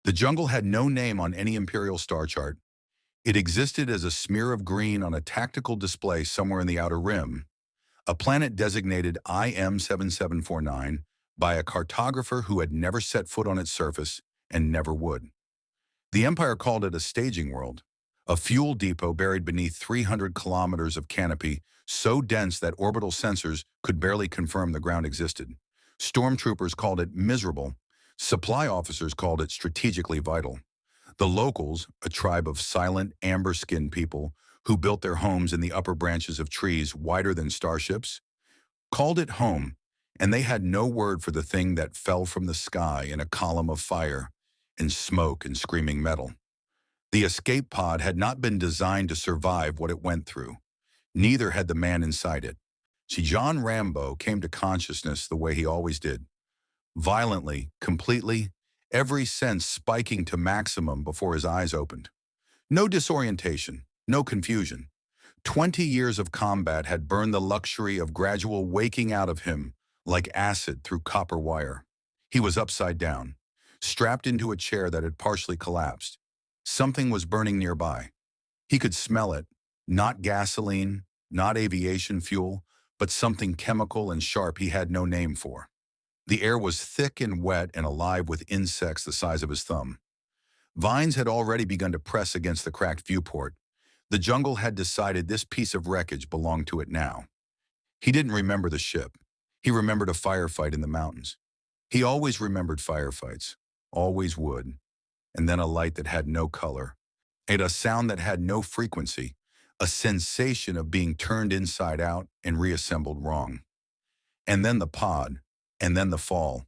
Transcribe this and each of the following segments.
The jungle had no name on any imperial star chart. It existed as a smear of green on a tactical display somewhere in the outer rim, a planet designated IM 7749 by a cartographer who had never set foot on its surface and never would. The Empire called it a staging world, a fuel depot buried beneath 300 kilometers of canopy so dense that orbital sensors could barely confirm the ground existed. Stormtroopers called it miserable. Supply officers called it strategically vital. The locals, a tribe of silent, amber-skinned people who built their homes in the upper branches of trees wider than starships, called it home, and they had no word for the thing that fell from the sky in a column of fire and smoke and screaming metal. The escape pod had not been designed to survive what it went through. Neither had the man inside it. See, John Rambo came to consciousness the way he always did. Violently, completely, every sense spiking to maximum before his eyes opened. No disorientation, no confusion. 20 years of combat had burned the luxury of gradual waking out of him like acid through copper wire. He was upside down, strapped into a chair that had partially collapsed. Something was burning nearby. He could smell it, not gasoline, not aviation fuel, but something chemical and sharp he had no name for. The air was thick and wet and alive with insects the size of his thumb. Vines had already begun to press against the cracked viewport. The jungle had decided this piece of wreckage belonged to it now. He didn't remember the ship. He remembered a firefight in the mountains. He always remembered firefights, always would. And then a light that had no color, and a sound that had no frequency, a sensation of being turned inside out and reassembled wrong. And then the pod, and then the fall.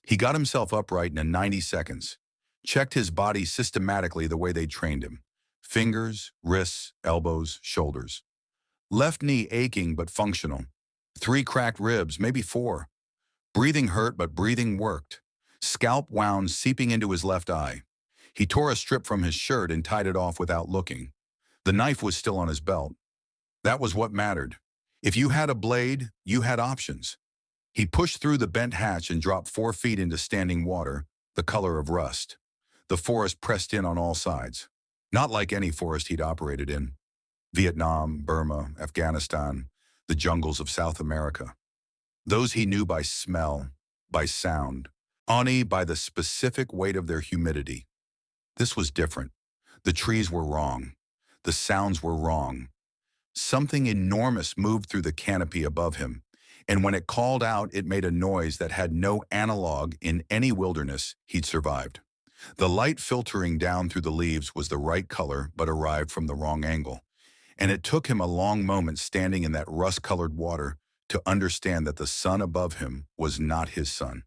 He got himself upright in 90 seconds, checked his body systematically the way they trained him. Fingers, wrists, elbows, shoulders. Left knee aching but functional. 3 cracked ribs, maybe 4. Breathing hurt but breathing worked. Scalp wound seeping into his left eye. He tore a strip from his shirt and tied it off without looking. The knife was still on his belt. That was what mattered. If you had a blade, you had options. He pushed through the bent hatch and dropped 4 feet into standing water, the color of rust. The forest pressed in on all sides. Not like any forest he'd operated in. Vietnam, Burma, Afghanistan, the jungles of South America. Those he knew by smell, by sound, only by the specific weight of their humidity. This was different. The trees were wrong. The sounds were wrong. Something enormous moved through the canopy above him, and when it called out, it made a noise that had no analog in any wilderness he'd survived. The light filtering down through the leaves was the right color but arrived from the wrong angle, and it took him a long moment standing in that rust-colored water to understand that the sun above him was not his sun.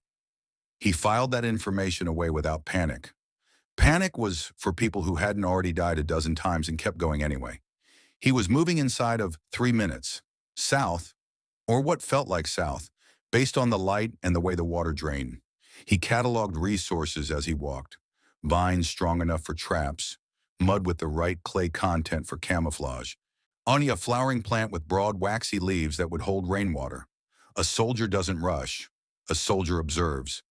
He filed that information away without panic. Panic was for people who hadn't already died a dozen times and kept going anyway. He was moving inside of 3 minutes, south, or what felt like south, based on the light and the way the water drained. He cataloged resources as he walked. Vines strong enough for traps, mud with the right clay content for camouflage, only a flowering plant with broad waxy leaves that would hold rainwater. A soldier doesn't rush, a soldier observes.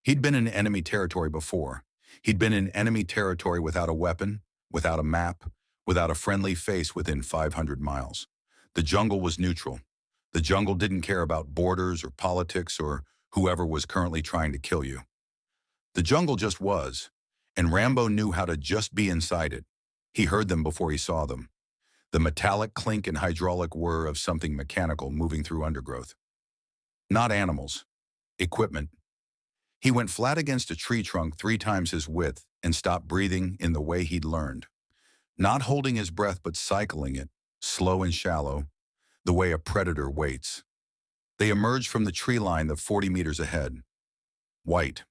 He'd been in enemy territory before. He'd been in enemy territory without a weapon, without a map, without a friendly face within 500 miles. The jungle was neutral. The jungle didn't care about borders or politics or whoever was currently trying to kill you. The jungle just was, and Rambo knew how to just be inside it. He heard them before he saw them. The metallic clink and hydraulic whir of something mechanical moving through undergrowth. Not animals. Equipment. He went flat against a tree trunk 3 times his width and stopped breathing in the way he'd learned. Not holding his breath but cycling it, slow and shallow, the way a predator waits. They emerged from the tree line the 40 meters ahead. White.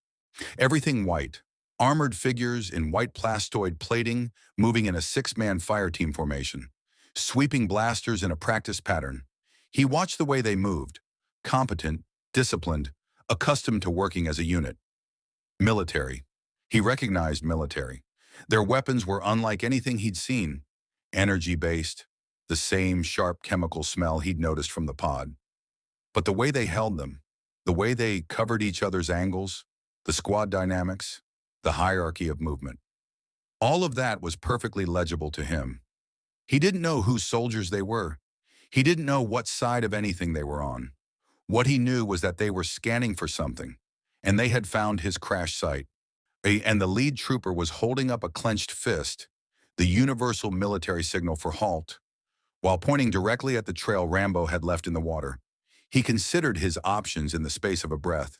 Everything white. Armored figures in white plastoid plating moving in a 6-man fire team formation. Sweeping blasters in a practice pattern. He watched the way they moved. Competent, disciplined, accustomed to working as a unit. Military. He recognized military. Their weapons were unlike anything he'd seen. Energy-based, the same sharp chemical smell he'd noticed from the pod. But the way they held them, the way they covered each other's angles, the squad dynamics, the hierarchy of movement. All of that was perfectly legible to him. He didn't know whose soldiers they were. He didn't know what side of anything they were on. What he knew was that they were scanning for something, and they had found his crash site. And the lead trooper was holding up a clenched fist, the universal military signal for halt, while pointing directly at the trail Rambo had left in the water. He considered his options in the space of a breath.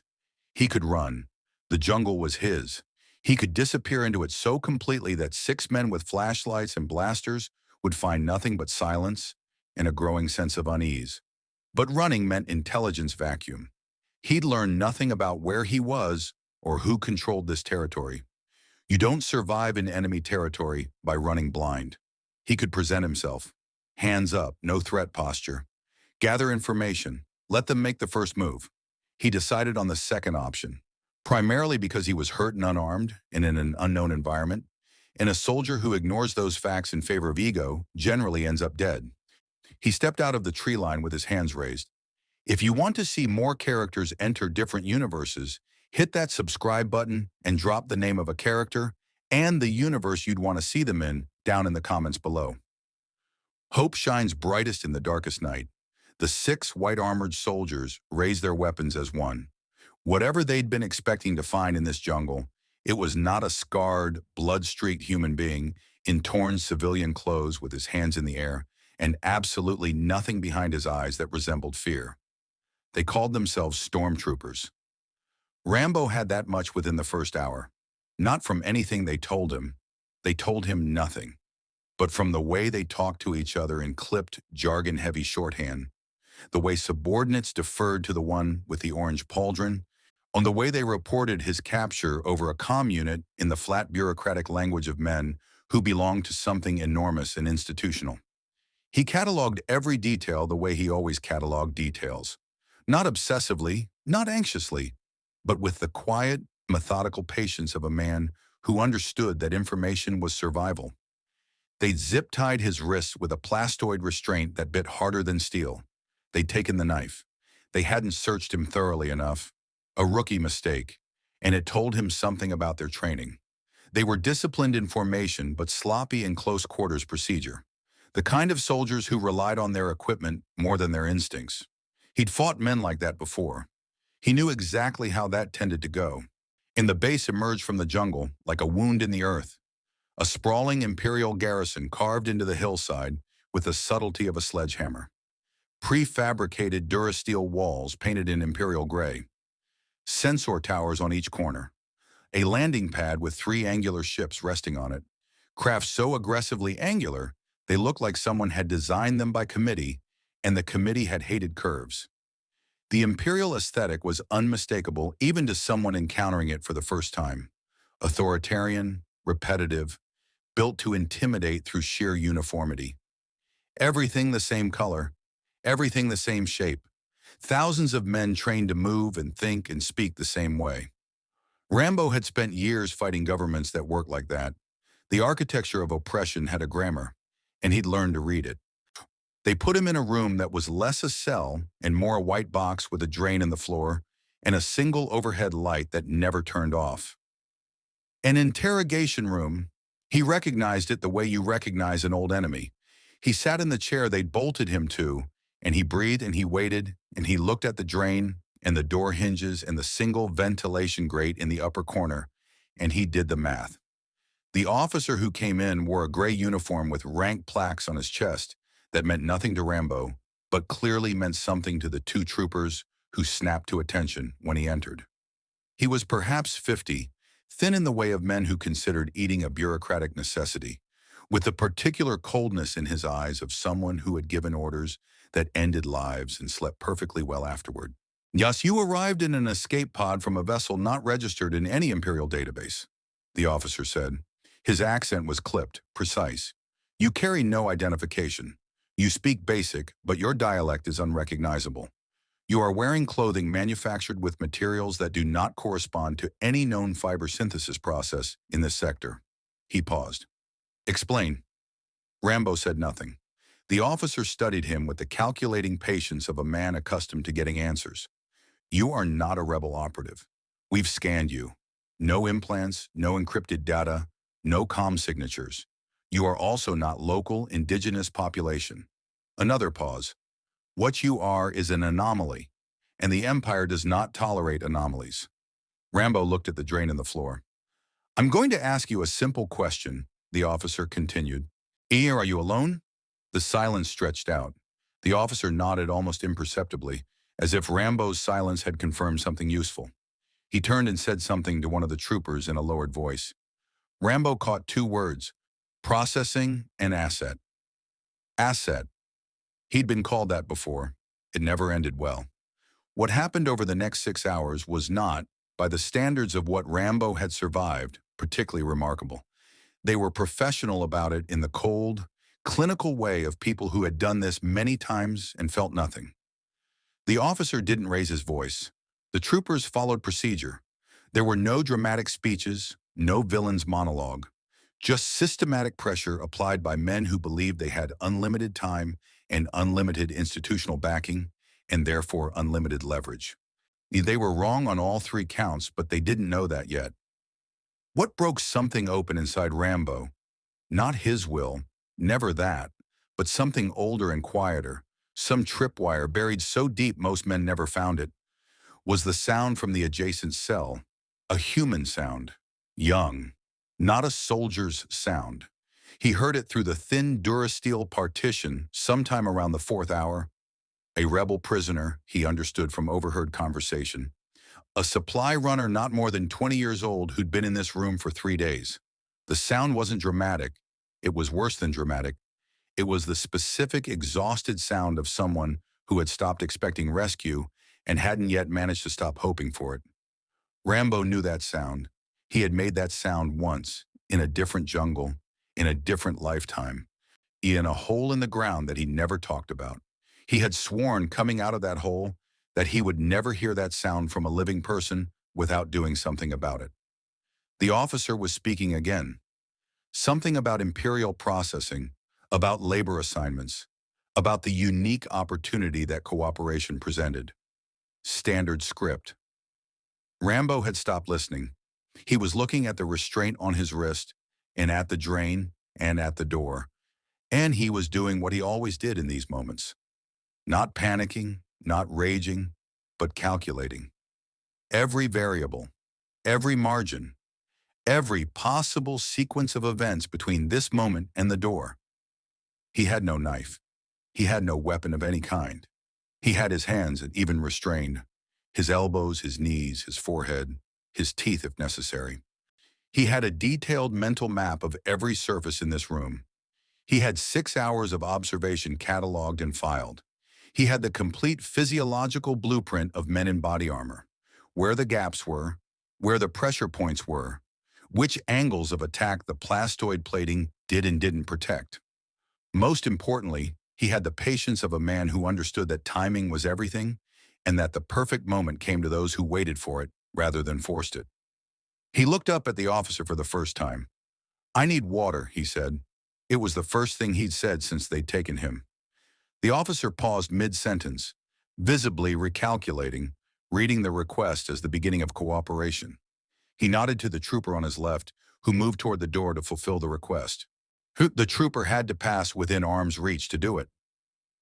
He could run. The jungle was his. He could disappear into it so completely that 6 men with flashlights and blasters would find nothing but silence and a growing sense of unease. But running meant intelligence vacuum. He'd learned nothing about where he was or who controlled this territory. You don't survive in enemy territory by running blind. He could present himself. Hands up, no threat posture. Gather information. Let them make the first move. He decided on the second option, primarily because he was hurt and unarmed and in an unknown environment, and a soldier who ignores those facts in favor of ego generally ends up dead. He stepped out of the tree line with his hands raised. If you want to see more characters enter different universes, hit that subscribe button and drop the name of a character and the universe you'd want to see them in down in the comments below. Hope shines brightest in the darkest night. The 6 white-armored soldiers raised their weapons as one. Whatever they'd been expecting to find in this jungle, it was not a scarred, blood-streaked human being in torn civilian clothes with his hands in the air, and absolutely nothing behind his eyes that resembled fear. They called themselves stormtroopers. Rambo had that much within the first hour. Not from anything they told him nothing, but from the way they talked to each other in clipped, jargon-heavy shorthand, the way subordinates deferred to the one with the orange pauldron, on the way they reported his capture over a comm unit in the flat bureaucratic language of men who belonged to something enormous and institutional. He cataloged every detail the way he always cataloged details. Not obsessively, not anxiously, but with the quiet, methodical patience of a man who understood that information was survival. They'd zip-tied his wrists with a plastoid restraint that bit harder than steel. They'd taken the knife. They hadn't searched him thoroughly enough. A rookie mistake, and it told him something about their training. They were disciplined in formation but sloppy in close quarters procedure. The kind of soldiers who relied on their equipment more than their instincts. He'd fought men like that before. He knew exactly how that tended to go. And the base emerged from the jungle like a wound in the earth. A sprawling imperial garrison carved into the hillside with the subtlety of a sledgehammer. Prefabricated Durasteel walls painted in imperial gray. Sensor towers on each corner. A landing pad with 3 angular ships resting on it. Craft so aggressively angular, they looked like someone had designed them by committee, and the committee had hated curves. The imperial aesthetic was unmistakable even to someone encountering it for the first time. Authoritarian, repetitive, built to intimidate through sheer uniformity. Everything the same color, everything the same shape. Thousands of men trained to move and think and speak the same way. Rambo had spent years fighting governments that worked like that. The architecture of oppression had a grammar, and he'd learned to read it. They put him in a room that was less a cell and more a white box with a drain in the floor and a single overhead light that never turned off. An interrogation room. He recognized it the way you recognize an old enemy. He sat in the chair they'd bolted him to, and he breathed and he waited, and he looked at the drain and the door hinges and the single ventilation grate in the upper corner, and he did the math. The officer who came in wore a gray uniform with rank plaques on his chest that meant nothing to Rambo, but clearly meant something to the 2 troopers who snapped to attention when he entered. He was perhaps 50, thin in the way of men who considered eating a bureaucratic necessity, with the particular coldness in his eyes of someone who had given orders that ended lives and slept perfectly well afterward. Yes, you arrived in an escape pod from a vessel not registered in any Imperial database, the officer said. His accent was clipped, precise. You carry no identification. You speak basic, but your dialect is unrecognizable. You are wearing clothing manufactured with materials that do not correspond to any known fiber synthesis process in this sector. He paused. Explain. Rambo said nothing. The officer studied him with the calculating patience of a man accustomed to getting answers. You are not a rebel operative. We've scanned you. No implants, no encrypted data, no comm signatures. You are also not local indigenous population. Another pause. What you are is an anomaly, and the Empire does not tolerate anomalies. Rambo looked at the drain in the floor. I'm going to ask you a simple question, the officer continued. Are you alone? The silence stretched out. The officer nodded almost imperceptibly, as if Rambo's silence had confirmed something useful. He turned and said something to one of the troopers in a lowered voice. Rambo caught two words, processing and asset. Asset. He'd been called that before. It never ended well. What happened over the next 6 hours was not, by the standards of what Rambo had survived, particularly remarkable. They were professional about it in the cold, clinical way of people who had done this many times and felt nothing. The officer didn't raise his voice. The troopers followed procedure. There were no dramatic speeches, no villain's monologue, just systematic pressure applied by men who believed they had unlimited time and unlimited institutional backing, and therefore unlimited leverage. They were wrong on all three counts, but they didn't know that yet. What broke something open inside Rambo? Not his will, never that, but something older and quieter, some tripwire buried so deep most men never found it, was the sound from the adjacent cell, a human sound, young, not a soldier's sound. He heard it through the thin durasteel partition sometime around the fourth hour. A rebel prisoner, he understood from overheard conversation. A supply runner not more than 20 years old who'd been in this room for 3 days. The sound wasn't dramatic. It was worse than dramatic. It was the specific, exhausted sound of someone who had stopped expecting rescue and hadn't yet managed to stop hoping for it. Rambo knew that sound. He had made that sound once, in a different jungle, in a different lifetime, in a hole in the ground that he never talked about. He had sworn coming out of that hole that he would never hear that sound from a living person without doing something about it. The officer was speaking again. Something about imperial processing, about labor assignments, about the unique opportunity that cooperation presented. Standard script. Rambo had stopped listening. He was looking at the restraint on his wrist, and at the drain, and at the door. And he was doing what he always did in these moments. Not panicking, not raging, but calculating. Every variable, every margin, every possible sequence of events between this moment and the door. He had no knife. He had no weapon of any kind. He had his hands, even restrained, his elbows, his knees, his forehead, his teeth if necessary. He had a detailed mental map of every surface in this room. He had 6 hours of observation cataloged and filed. He had the complete physiological blueprint of men in body armor, where the gaps were, where the pressure points were, which angles of attack the plastoid plating did and didn't protect. Most importantly, he had the patience of a man who understood that timing was everything and that the perfect moment came to those who waited for it rather than forced it. He looked up at the officer for the first time. "I need water," he said. It was the first thing he'd said since they'd taken him. The officer paused mid-sentence, visibly recalculating, reading the request as the beginning of cooperation. He nodded to the trooper on his left, who moved toward the door to fulfill the request. The trooper had to pass within arm's reach to do it.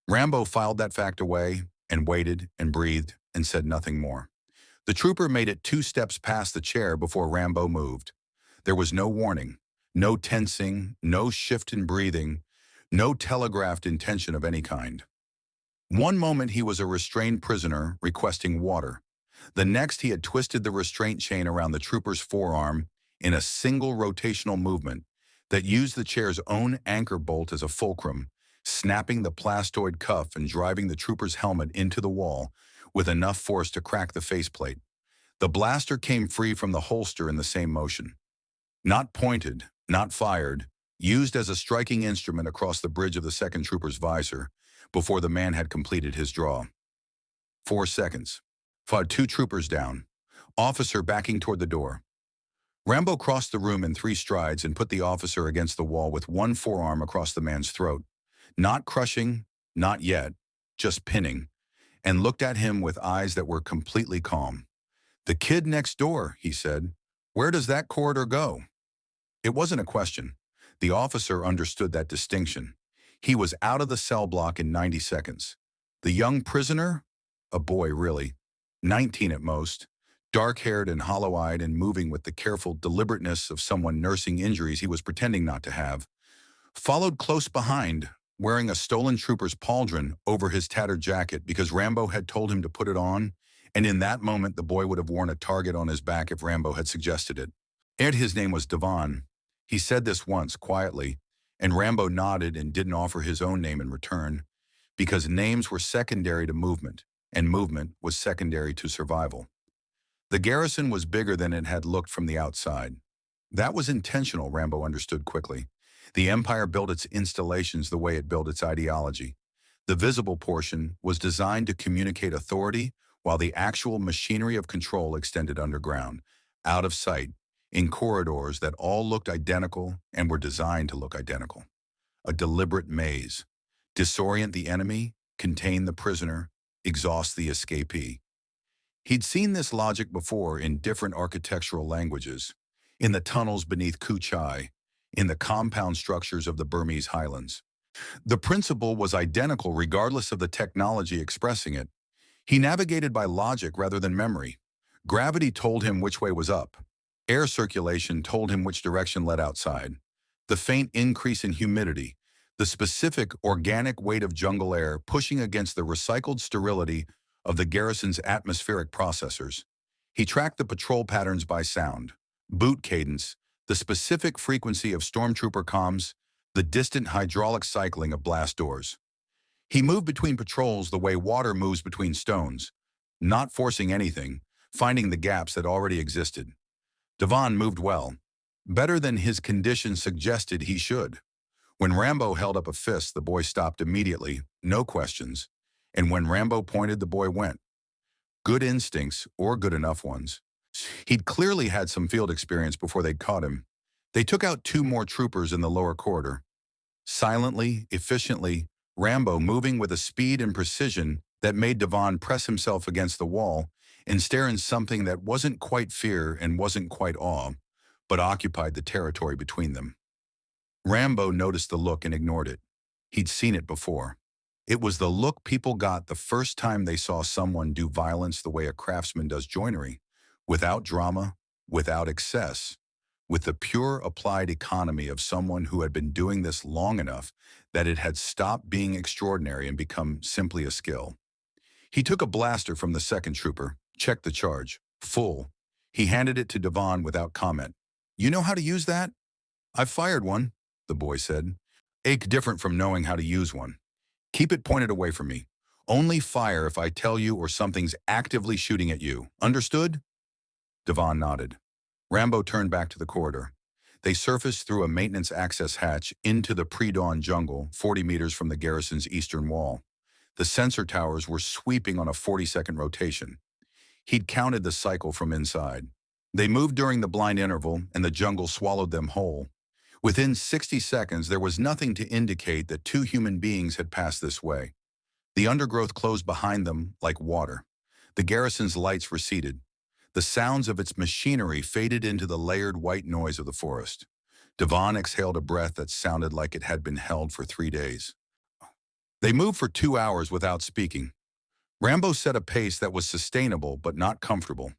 Rambo filed that fact away and waited and breathed and said nothing more. The trooper made it 2 steps past the chair before Rambo moved. There was no warning, no tensing, no shift in breathing, no telegraphed intention of any kind. One moment he was a restrained prisoner requesting water. The next he had twisted the restraint chain around the trooper's forearm in a single rotational movement that used the chair's own anchor bolt as a fulcrum, snapping the plastoid cuff and driving the trooper's helmet into the wall with enough force to crack the faceplate. The blaster came free from the holster in the same motion. Not pointed, not fired, used as a striking instrument across the bridge of the second trooper's visor before the man had completed his draw. 4 seconds. 2 troopers down. Officer backing toward the door. Rambo crossed the room in 3 strides and put the officer against the wall with one forearm across the man's throat. Not crushing, not yet, just pinning, and looked at him with eyes that were completely calm. "The kid next door," he said. Where does that corridor go? It wasn't a question. The officer understood that distinction. He was out of the cell block in 90 seconds. The young prisoner? A boy, really. 19 at most. Dark-haired and hollow-eyed and moving with the careful deliberateness of someone nursing injuries he was pretending not to have. Followed close behind, wearing a stolen trooper's pauldron over his tattered jacket because Rambo had told him to put it on, and in that moment the boy would have worn a target on his back if Rambo had suggested it. And his name was Devon. He said this once, quietly, and Rambo nodded and didn't offer his own name in return, because names were secondary to movement, and movement was secondary to survival. The garrison was bigger than it had looked from the outside. That was intentional, Rambo understood quickly. The Empire built its installations the way it built its ideology. The visible portion was designed to communicate authority, while the actual machinery of control extended underground, out of sight, in corridors that all looked identical and were designed to look identical. A deliberate maze. Disorient the enemy, contain the prisoner, exhaust the escapee. He'd seen this logic before in different architectural languages, in the tunnels beneath Kuchai, in the compound structures of the Burmese highlands. The principle was identical regardless of the technology expressing it. He navigated by logic rather than memory. Gravity told him which way was up. Air circulation told him which direction led outside. The faint increase in humidity, the specific organic weight of jungle air pushing against the recycled sterility of the garrison's atmospheric processors. He tracked the patrol patterns by sound, boot cadence, the specific frequency of stormtrooper comms, the distant hydraulic cycling of blast doors. He moved between patrols the way water moves between stones, not forcing anything, finding the gaps that already existed. Devon moved well, better than his condition suggested he should. When Rambo held up a fist, the boy stopped immediately, no questions, and when Rambo pointed, the boy went. Good instincts, or good enough ones. He'd clearly had some field experience before they'd caught him. They took out 2 more troopers in the lower corridor. Silently, efficiently, Rambo moving with a speed and precision that made Devon press himself against the wall and stare in something that wasn't quite fear and wasn't quite awe, but occupied the territory between them. Rambo noticed the look and ignored it. He'd seen it before. It was the look people got the first time they saw someone do violence the way a craftsman does joinery, without drama, without excess, with the pure applied economy of someone who had been doing this long enough that it had stopped being extraordinary and become simply a skill. He took a blaster from the second trooper, checked the charge. Full. He handed it to Devon without comment. "You know how to use that?" "I've fired one," the boy said. "Ache different from knowing how to use one. Keep it pointed away from me. Only fire if I tell you or something's actively shooting at you. Understood?" Devon nodded. Rambo turned back to the corridor. They surfaced through a maintenance access hatch into the pre-dawn jungle, 40 meters from the garrison's eastern wall. The sensor towers were sweeping on a 40-second rotation. He'd counted the cycle from inside. They moved during the blind interval, and the jungle swallowed them whole. Within 60 seconds, there was nothing to indicate that 2 human beings had passed this way. The undergrowth closed behind them like water. The garrison's lights receded. The sounds of its machinery faded into the layered white noise of the forest. Devon exhaled a breath that sounded like it had been held for 3 days. They moved for 2 hours without speaking. Rambo set a pace that was sustainable but not comfortable.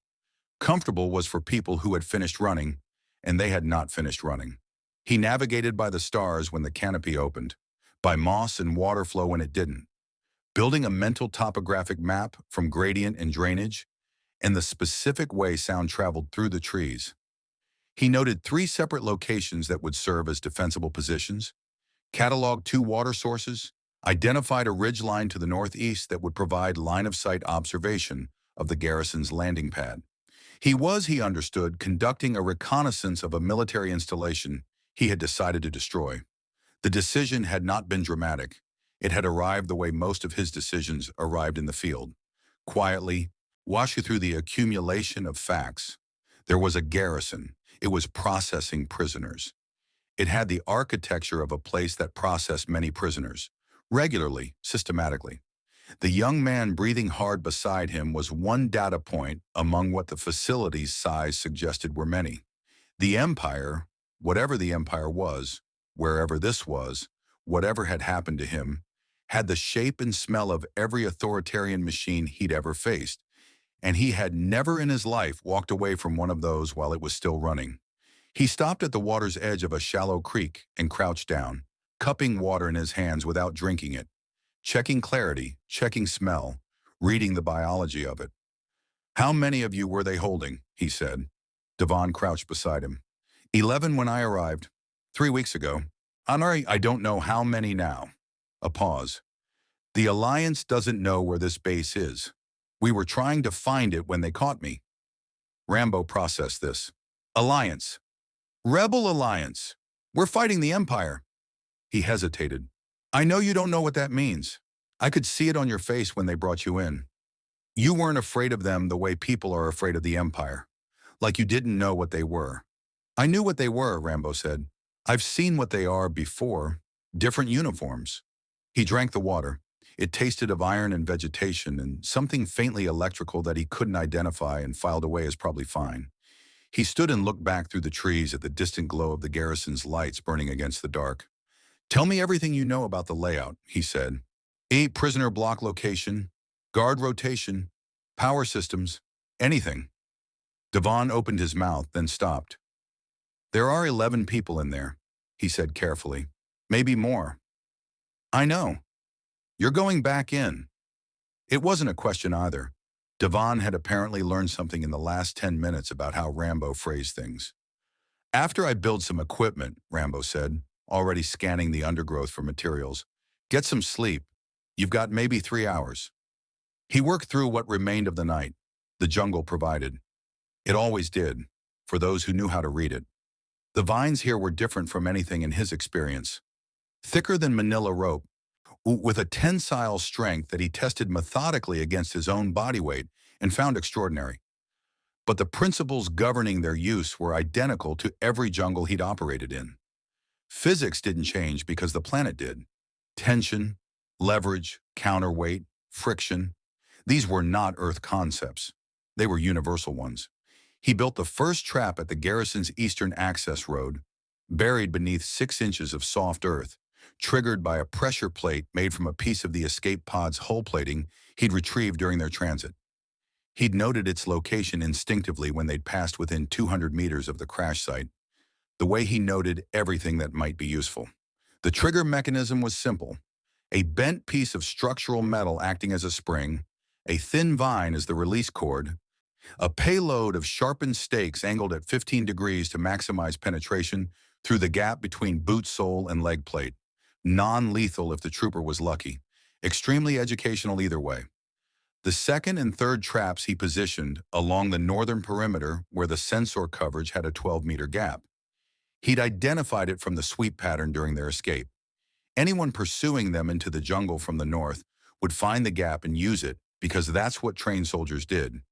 Comfortable was for people who had finished running, and they had not finished running. He navigated by the stars when the canopy opened, by moss and water flow when it didn't, building a mental topographic map from gradient and drainage, and the specific way sound traveled through the trees. He noted 3 separate locations that would serve as defensible positions, cataloged 2 water sources, identified a ridgeline to the northeast that would provide line-of-sight observation of the garrison's landing pad. He understood, conducting a reconnaissance of a military installation he had decided to destroy. The decision had not been dramatic. It had arrived the way most of his decisions arrived in the field. Quietly, wash you through the accumulation of facts. There was a garrison. It was processing prisoners. It had the architecture of a place that processed many prisoners, regularly, systematically. The young man breathing hard beside him was one data point among what the facility's size suggested were many. The Empire, whatever the Empire was, wherever this was, whatever had happened to him, had the shape and smell of every authoritarian machine he'd ever faced, and he had never in his life walked away from one of those while it was still running. He stopped at the water's edge of a shallow creek and crouched down, cupping water in his hands without drinking it, checking clarity, checking smell, reading the biology of it. "How many of you were they holding?" he said. Devon crouched beside him. 11 when I arrived. 3 weeks ago. Honore, I don't know how many now. A pause. The Alliance doesn't know where this base is. We were trying to find it when they caught me. Rambo processed this. Alliance. Rebel Alliance. We're fighting the Empire. He hesitated. I know you don't know what that means. I could see it on your face when they brought you in. You weren't afraid of them the way people are afraid of the Empire. Like you didn't know what they were. I knew what they were, Rambo said. I've seen what they are before. Different uniforms. He drank the water. It tasted of iron and vegetation and something faintly electrical that he couldn't identify and filed away as probably fine. He stood and looked back through the trees at the distant glow of the garrison's lights burning against the dark. Tell me everything you know about the layout, he said. Prisoner block location, guard rotation, power systems, anything. Devon opened his mouth, then stopped. There are 11 people in there, he said carefully. Maybe more. I know. You're going back in. It wasn't a question either. Devon had apparently learned something in the last 10 minutes about how Rambo phrased things. After I build some equipment, Rambo said, already scanning the undergrowth for materials. Get some sleep. You've got maybe 3 hours. He worked through what remained of the night. The jungle provided. It always did, for those who knew how to read it. The vines here were different from anything in his experience. Thicker than manila rope, with a tensile strength that he tested methodically against his own body weight and found extraordinary. But the principles governing their use were identical to every jungle he'd operated in. Physics didn't change because the planet did. Tension, leverage, counterweight, friction. These were not Earth concepts. They were universal ones. He built the first trap at the garrison's eastern access road, buried beneath 6 inches of soft earth, triggered by a pressure plate made from a piece of the escape pod's hull plating he'd retrieved during their transit. He'd noted its location instinctively when they'd passed within 200 meters of the crash site, the way he noted everything that might be useful. The trigger mechanism was simple. A bent piece of structural metal acting as a spring, a thin vine as the release cord, a payload of sharpened stakes angled at 15 degrees to maximize penetration through the gap between boot sole and leg plate. Non-lethal if the trooper was lucky. Extremely educational either way. The second and third traps he positioned along the northern perimeter where the sensor coverage had a 12-meter gap. He'd identified it from the sweep pattern during their escape. Anyone pursuing them into the jungle from the north would find the gap and use it because that's what trained soldiers did.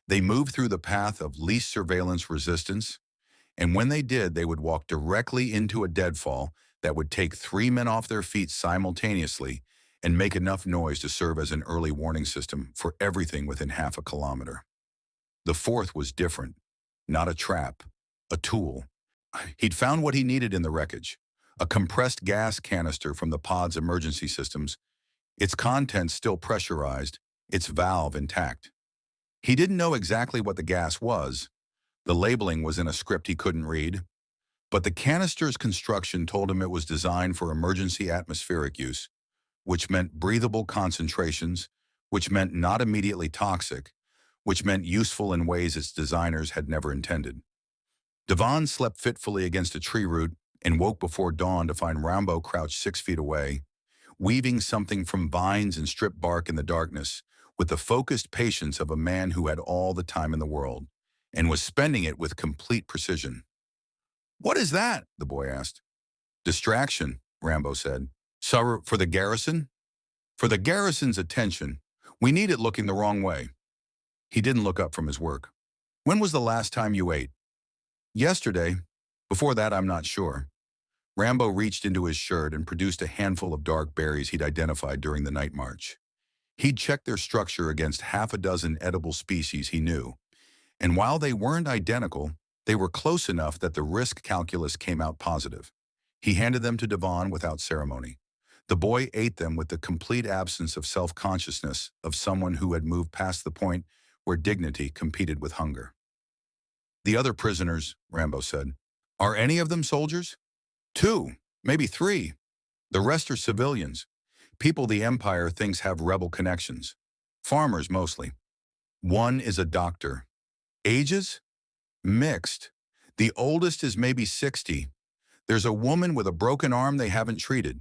They moved through the path of least surveillance resistance, and when they did, they would walk directly into a deadfall that would take 3 men off their feet simultaneously and make enough noise to serve as an early warning system for everything within half a kilometer. The fourth was different. Not a trap, a tool. He'd found what he needed in the wreckage, a compressed gas canister from the pod's emergency systems, its contents still pressurized, its valve intact. He didn't know exactly what the gas was. The labeling was in a script he couldn't read, but the canister's construction told him it was designed for emergency atmospheric use, which meant breathable concentrations, which meant not immediately toxic, which meant useful in ways its designers had never intended. Devon slept fitfully against a tree root and woke before dawn to find Rambo crouched 6 feet away, weaving something from vines and stripped bark in the darkness, with the focused patience of a man who had all the time in the world, and was spending it with complete precision. "What is that?" the boy asked. "Distraction," Rambo said. "So, for the garrison?" "For the garrison's attention. We need it looking the wrong way." He didn't look up from his work. "When was the last time you ate?" "Yesterday. Before that, I'm not sure." Rambo reached into his shirt and produced a handful of dark berries he'd identified during the night march. He'd checked their structure against half a dozen edible species he knew, and while they weren't identical, they were close enough that the risk calculus came out positive. He handed them to Devon without ceremony. The boy ate them with the complete absence of self-consciousness of someone who had moved past the point where dignity competed with hunger. "The other prisoners," Rambo said. "Are any of them soldiers?" "Two, maybe three. The rest are civilians. People the Empire thinks have rebel connections. Farmers mostly. One is a doctor. Ages? Mixed. The oldest is maybe 60. There's a woman with a broken arm they haven't treated."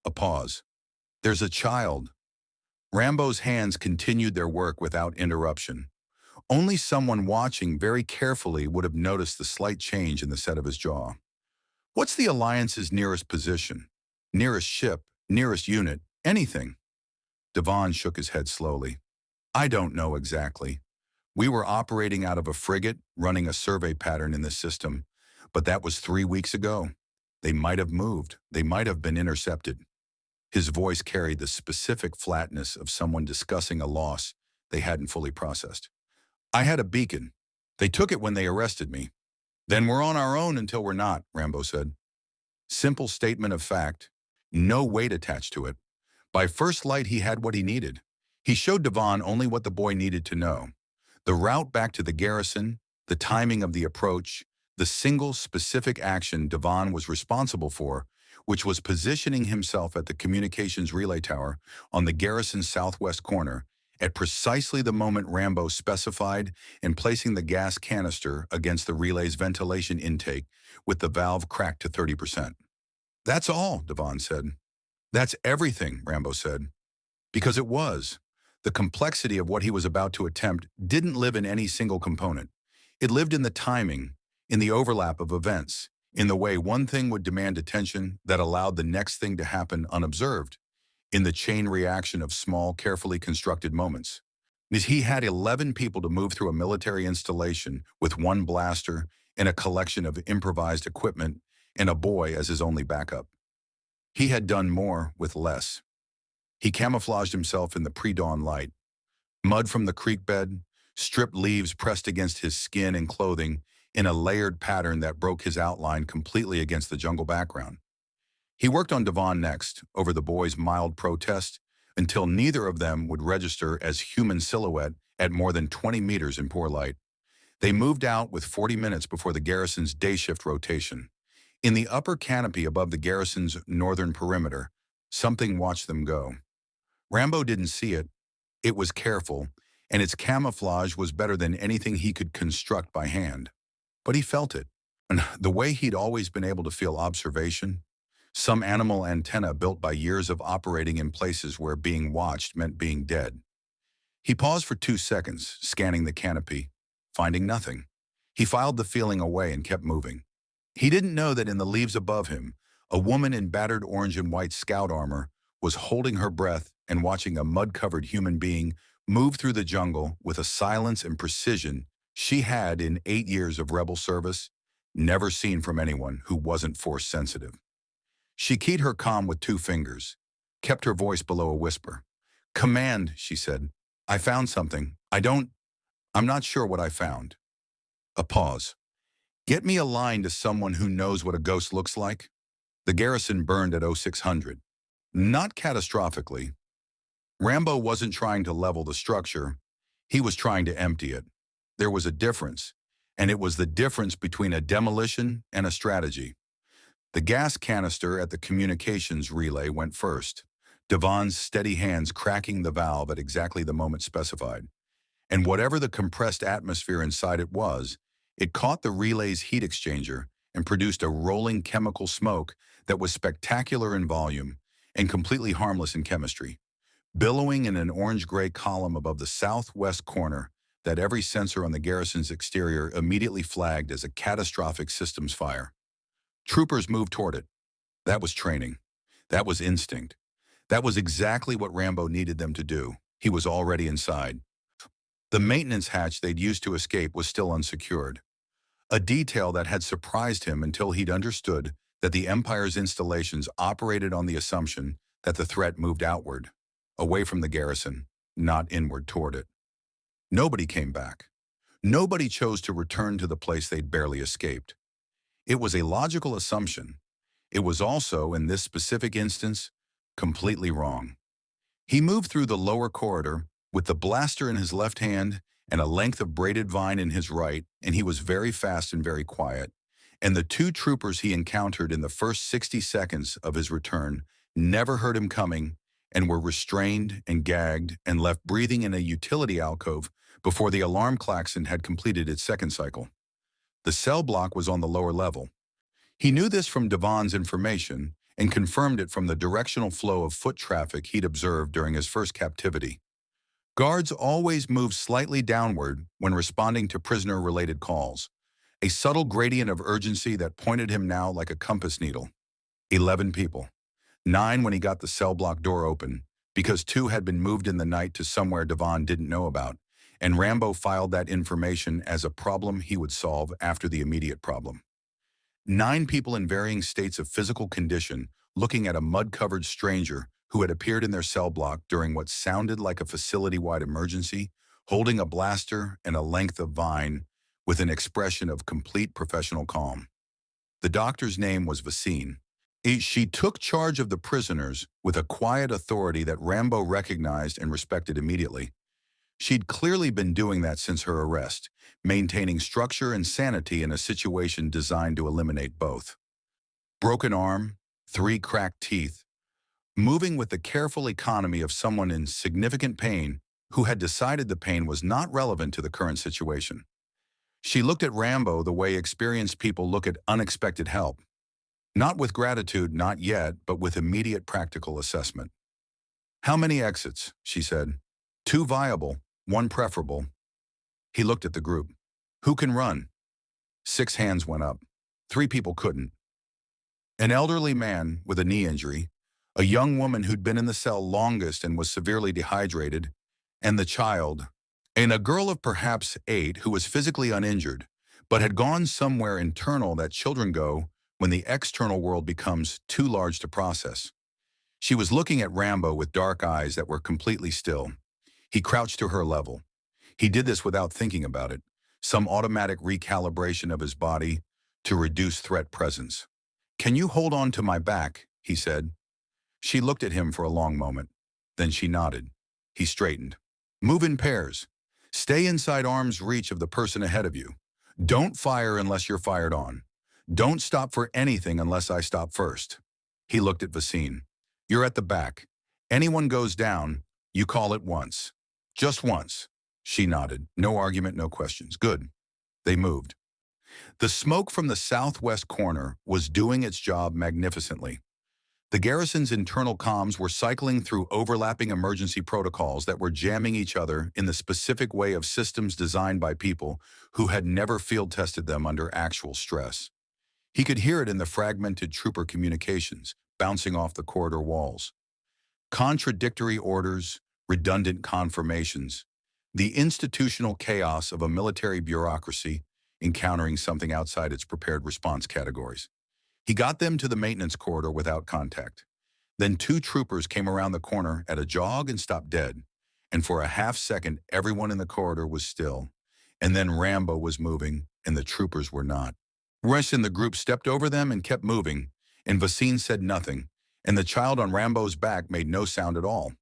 A pause. "There's a child." Rambo's hands continued their work without interruption. Only someone watching very carefully would have noticed the slight change in the set of his jaw. "What's the Alliance's nearest position? Nearest ship? Nearest unit? Anything?" Devon shook his head slowly. "I don't know exactly. We were operating out of a frigate, running a survey pattern in the system, but that was 3 weeks ago. They might have moved. They might have been intercepted." His voice carried the specific flatness of someone discussing a loss they hadn't fully processed. "I had a beacon. They took it when they arrested me. Then we're on our own until we're not," Rambo said. Simple statement of fact. No weight attached to it. By first light, he had what he needed. He showed Devon only what the boy needed to know. The route back to the garrison, the timing of the approach, the single specific action Devon was responsible for, which was positioning himself at the communications relay tower on the garrison's southwest corner at precisely the moment Rambo specified, and placing the gas canister against the relay's ventilation intake with the valve cracked to 30%. "That's all," Devon said. "That's everything," Rambo said. Because it was. The complexity of what he was about to attempt didn't live in any single component. It lived in the timing, in the overlap of events, in the way one thing would demand attention that allowed the next thing to happen unobserved, in the chain reaction of small, carefully constructed moments. He had 11 people to move through a military installation with one blaster and a collection of improvised equipment and a boy as his only backup. He had done more with less. He camouflaged himself in the pre-dawn light. Mud from the creek bed, stripped leaves pressed against his skin and clothing in a layered pattern that broke his outline completely against the jungle background. He worked on Devon next, over the boy's mild protest, until neither of them would register as human silhouette at more than 20 meters in poor light. They moved out with 40 minutes before the garrison's day shift rotation. In the upper canopy above the garrison's northern perimeter, something watched them go. Rambo didn't see it. It was careful, and its camouflage was better than anything he could construct by hand. But he felt it, and the way he'd always been able to feel observation, some animal antenna built by years of operating in places where being watched meant being dead. He paused for 2 seconds, scanning the canopy, finding nothing. He filed the feeling away and kept moving. He didn't know that in the leaves above him, a woman in battered orange and white scout armor was holding her breath and watching a mud-covered human being move through the jungle with a silence and precision she had, in 8 years of rebel service, never seen from anyone who wasn't force-sensitive. She keyed her comm with 2 fingers, kept her voice below a whisper. "Command," she said. "I found something. I'm not sure what I found." A pause. "Get me a line to someone who knows what a ghost looks like." The garrison burned at 0600. Not catastrophically. Rambo wasn't trying to level the structure. He was trying to empty it. There was a difference, and it was the difference between a demolition and a strategy. The gas canister at the communications relay went first, Devon's steady hands cracking the valve at exactly the moment specified. And whatever the compressed atmosphere inside it was, it caught the relay's heat exchanger and produced a rolling chemical smoke that was spectacular in volume and completely harmless in chemistry, billowing in an orange-gray column above the southwest corner that every sensor on the garrison's exterior immediately flagged as a catastrophic systems fire. Troopers moved toward it. That was training. That was instinct. That was exactly what Rambo needed them to do. He was already inside. The maintenance hatch they'd used to escape was still unsecured, a detail that had surprised him until he'd understood that the Empire's installations operated on the assumption that the threat moved outward, away from the garrison. not inward toward it. Nobody came back. Nobody chose to return to the place they'd barely escaped. It was a logical assumption. It was also, in this specific instance, completely wrong. He moved through the lower corridor with the blaster in his left hand and a length of braided vine in his right, and he was very fast and very quiet. And the two troopers he encountered in the first 60 seconds of his return never heard him coming and were restrained and gagged and left breathing in a utility alcove before the alarm klaxon had completed its second cycle. The cell block was on the lower level. He knew this from Devon's information and confirmed it from the directional flow of foot traffic he'd observed during his first captivity. Guards always moved slightly downward when responding to prisoner-related calls, a subtle gradient of urgency that pointed him now like a compass needle. 11 people. 9 when he got the cell block door open, because 2 had been moved in the night to somewhere Devon didn't know about, and Rambo filed that information as a problem he would solve after the immediate problem. 9 people in varying states of physical condition looking at a mud-covered stranger who had appeared in their cell block during what sounded like a facility-wide emergency, holding a blaster and a length of vine with an expression of complete professional calm. The doctor's name was Vasine. She took charge of the prisoners with a quiet authority that Rambo recognized and respected immediately. She'd clearly been doing that since her arrest, maintaining structure and sanity in a situation designed to eliminate both. Broken arm, 3 cracked teeth, moving with the careful economy of someone in significant pain who had decided the pain was not relevant to the current situation. She looked at Rambo the way experienced people look at unexpected help. Not with gratitude, not yet, but with immediate practical assessment. "How many exits?" she said. "2 viable, 1 preferable." He looked at the group. "Who can run?" 6 hands went up. 3 people couldn't. An elderly man with a knee injury, a young woman who'd been in the cell longest and was severely dehydrated, and the child, and a girl of perhaps 8 who was physically uninjured, but had gone somewhere internal that children go when the external world becomes too large to process. She was looking at Rambo with dark eyes that were completely still. He crouched to her level. He did this without thinking about it, some automatic recalibration of his body to reduce threat presence. "Can you hold on to my back?" he said. She looked at him for a long moment. Then she nodded. He straightened. "Move in pairs. Stay inside arm's reach of the person ahead of you. Don't fire unless you're fired on. Don't stop for anything unless I stop first." He looked at Vasine. "You're at the back. Anyone goes down, you call it once. Just once." She nodded. No argument, no questions. "Good." They moved. The smoke from the southwest corner was doing its job magnificently. The garrison's internal comms were cycling through overlapping emergency protocols that were jamming each other in the specific way of systems designed by people who had never field-tested them under actual stress. He could hear it in the fragmented trooper communications, bouncing off the corridor walls. Contradictory orders, redundant confirmations, the institutional chaos of a military bureaucracy encountering something outside its prepared response categories. He got them to the maintenance corridor without contact. Then 2 troopers came around the corner at a jog and stopped dead. And for a half second, everyone in the corridor was still. And then Rambo was moving, and the troopers were not. Rest in the group stepped over them and kept moving, and Vasine said nothing, and the child on Rambo's back made no sound at all.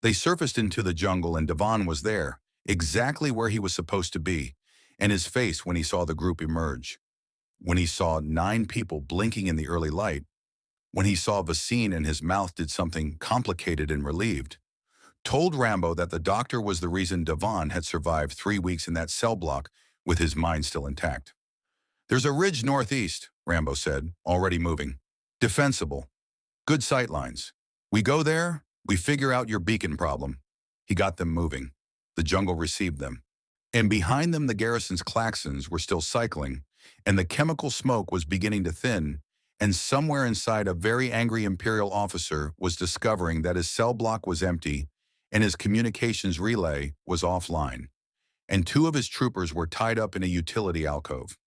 They surfaced into the jungle, and Devon was there, exactly where he was supposed to be, and his face when he saw the group emerge. When he saw 9 people blinking in the early light, when he saw Vasine and his mouth did something complicated and relieved, told Rambo that the doctor was the reason Devon had survived 3 weeks in that cell block with his mind still intact. "There's a ridge northeast," Rambo said, already moving. "Defensible. Good sight lines. We go there, we figure out your beacon problem." He got them moving. The jungle received them. And behind them the garrison's klaxons were still cycling, and the chemical smoke was beginning to thin, and somewhere inside a very angry Imperial officer was discovering that his cell block was empty and his communications relay was offline, and 2 of his troopers were tied up in a utility alcove.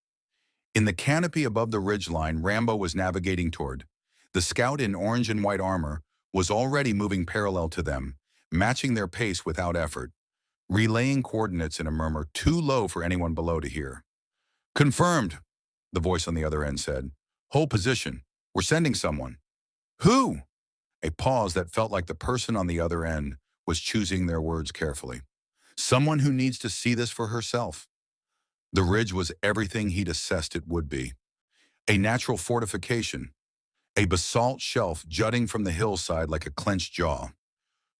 In the canopy above the ridgeline Rambo was navigating toward, the scout in orange and white armor was already moving parallel to them, matching their pace without effort, relaying coordinates in a murmur too low for anyone below to hear. "Confirmed," the voice on the other end said. "Hold position. We're sending someone." "Who?" A pause that felt like the person on the other end was choosing their words carefully. "Someone who needs to see this for herself." The ridge was everything he'd assessed it would be. A natural fortification, a basalt shelf jutting from the hillside like a clenched jaw.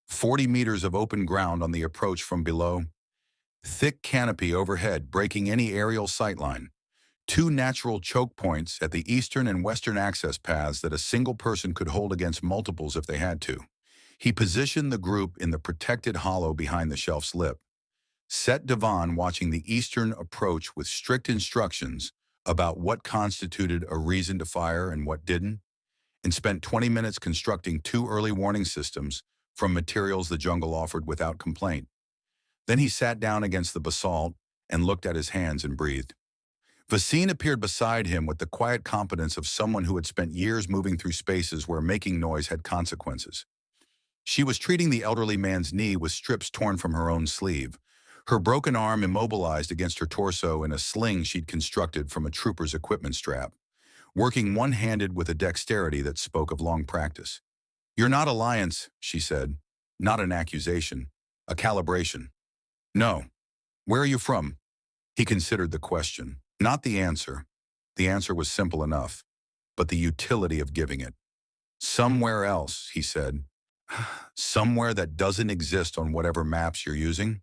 40 meters of open ground on the approach from below. Thick canopy overhead breaking any aerial sightline. Two natural choke points at the eastern and western access paths that a single person could hold against multiples if they had to. He positioned the group in the protected hollow behind the shelf's lip, set Devon watching the eastern approach with strict instructions about what constituted a reason to fire and what didn't, and spent 20 minutes constructing two early warning systems from materials the jungle offered without complaint. Then he sat down against the basalt and looked at his hands and breathed. Vasine appeared beside him with the quiet competence of someone who had spent years moving through spaces where making noise had consequences. She was treating the elderly man's knee with strips torn from her own sleeve, her broken arm immobilized against her torso in a sling she'd constructed from a trooper's equipment strap, working one-handed with a dexterity that spoke of long practice. "You're not Alliance," she said. "Not an accusation. A calibration." "No. Where are you from?" He considered the question, not the answer. The answer was simple enough, but the utility of giving it. "Somewhere else," he said. "Somewhere that doesn't exist on whatever maps you're using."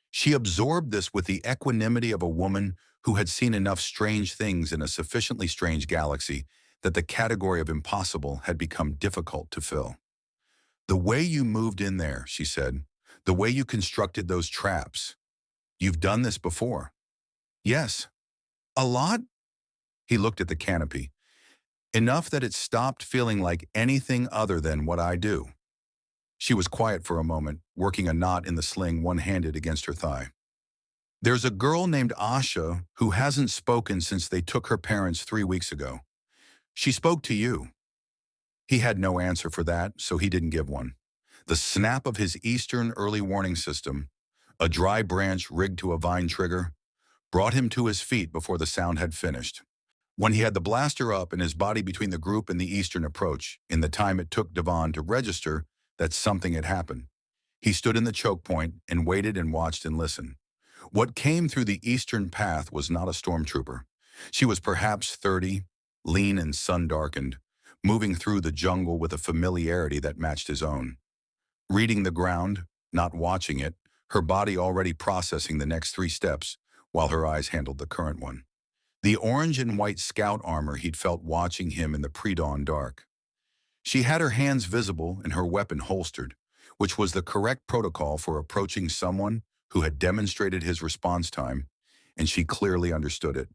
She absorbed this with the equanimity of a woman who had seen enough strange things in a sufficiently strange galaxy that the category of impossible had become difficult to fill. "The way you moved in there," she said, "the way you constructed those traps. You've done this before." "Yes." "A lot?" He looked at the canopy. "Enough that it stopped feeling like anything other than what I do." She was quiet for a moment, working a knot in the sling one-handed against her thigh. "There's a girl named Asha who hasn't spoken since they took her parents 3 weeks ago. She spoke to you." He had no answer for that, so he didn't give one. The snap of his Eastern early warning system, a dry branch rigged to a vine trigger, brought him to his feet before the sound had finished. When he had the blaster up and his body between the group and the Eastern approach, in the time it took Devon to register that something had happened, he stood in the choke point and waited and watched and listened. What came through the Eastern path was not a stormtrooper. She was perhaps 30, lean and sun-darkened, moving through the jungle with a familiarity that matched his own. Reading the ground, not watching it, her body already processing the next 3 steps, while her eyes handled the current one. The orange and white scout armor he'd felt watching him in the pre-dawn dark. She had her hands visible and her weapon holstered, which was the correct protocol for approaching someone who had demonstrated his response time, and she clearly understood it.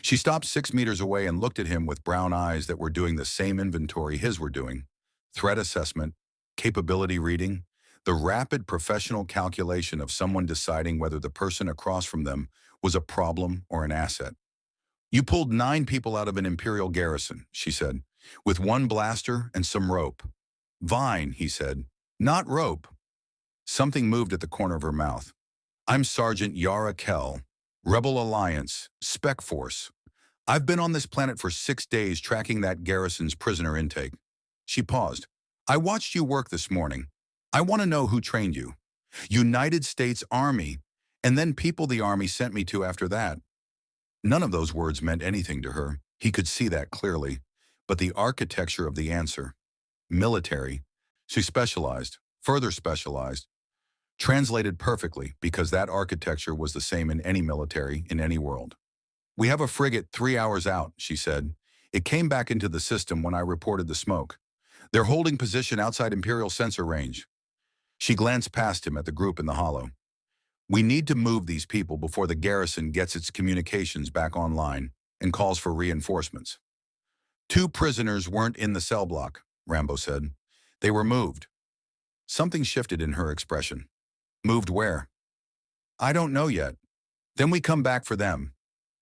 She stopped 6 meters away and looked at him with brown eyes that were doing the same inventory his were doing. Threat assessment, capability reading, the rapid professional calculation of someone deciding whether the person across from them was a problem or an asset. "You pulled 9 people out of an Imperial garrison," she said, "with 1 blaster and some rope." "Vine," he said, "not rope." Something moved at the corner of her mouth. "I'm Sergeant Yara Kell, Rebel Alliance, Spec Force. I've been on this planet for 6 days tracking that garrison's prisoner intake." She paused. "I watched you work this morning. I want to know who trained you. United States Army, and then people the Army sent me to after that." None of those words meant anything to her. He could see that clearly. But the architecture of the answer, military, she specialized, further specialized, translated perfectly because that architecture was the same in any military, in any world. "We have a frigate 3 hours out," she said. "It came back into the system when I reported the smoke. They're holding position outside Imperial sensor range." She glanced past him at the group in the hollow. "We need to move these people before the garrison gets its communications back online and calls for reinforcements." "2 prisoners weren't in the cell block," Rambo said. "They were moved." Something shifted in her expression. "Moved where?" "I don't know yet. Then we come back for them."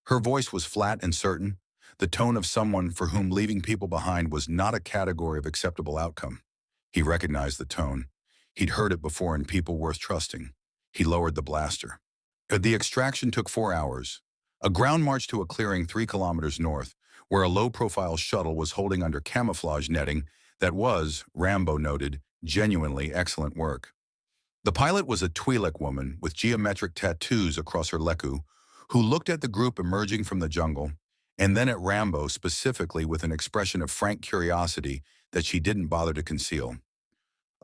Her voice was flat and certain, the tone of someone for whom leaving people behind was not a category of acceptable outcome. He recognized the tone. He'd heard it before in people worth trusting. He lowered the blaster. The extraction took 4 hours. A ground march to a clearing 3 kilometers north, where a low-profile shuttle was holding under camouflage netting that was, Rambo noted, genuinely excellent work. The pilot was a Twi'lek woman with geometric tattoos across her leku, who looked at the group emerging from the jungle, and then at Rambo specifically with an expression of frank curiosity that she didn't bother to conceal.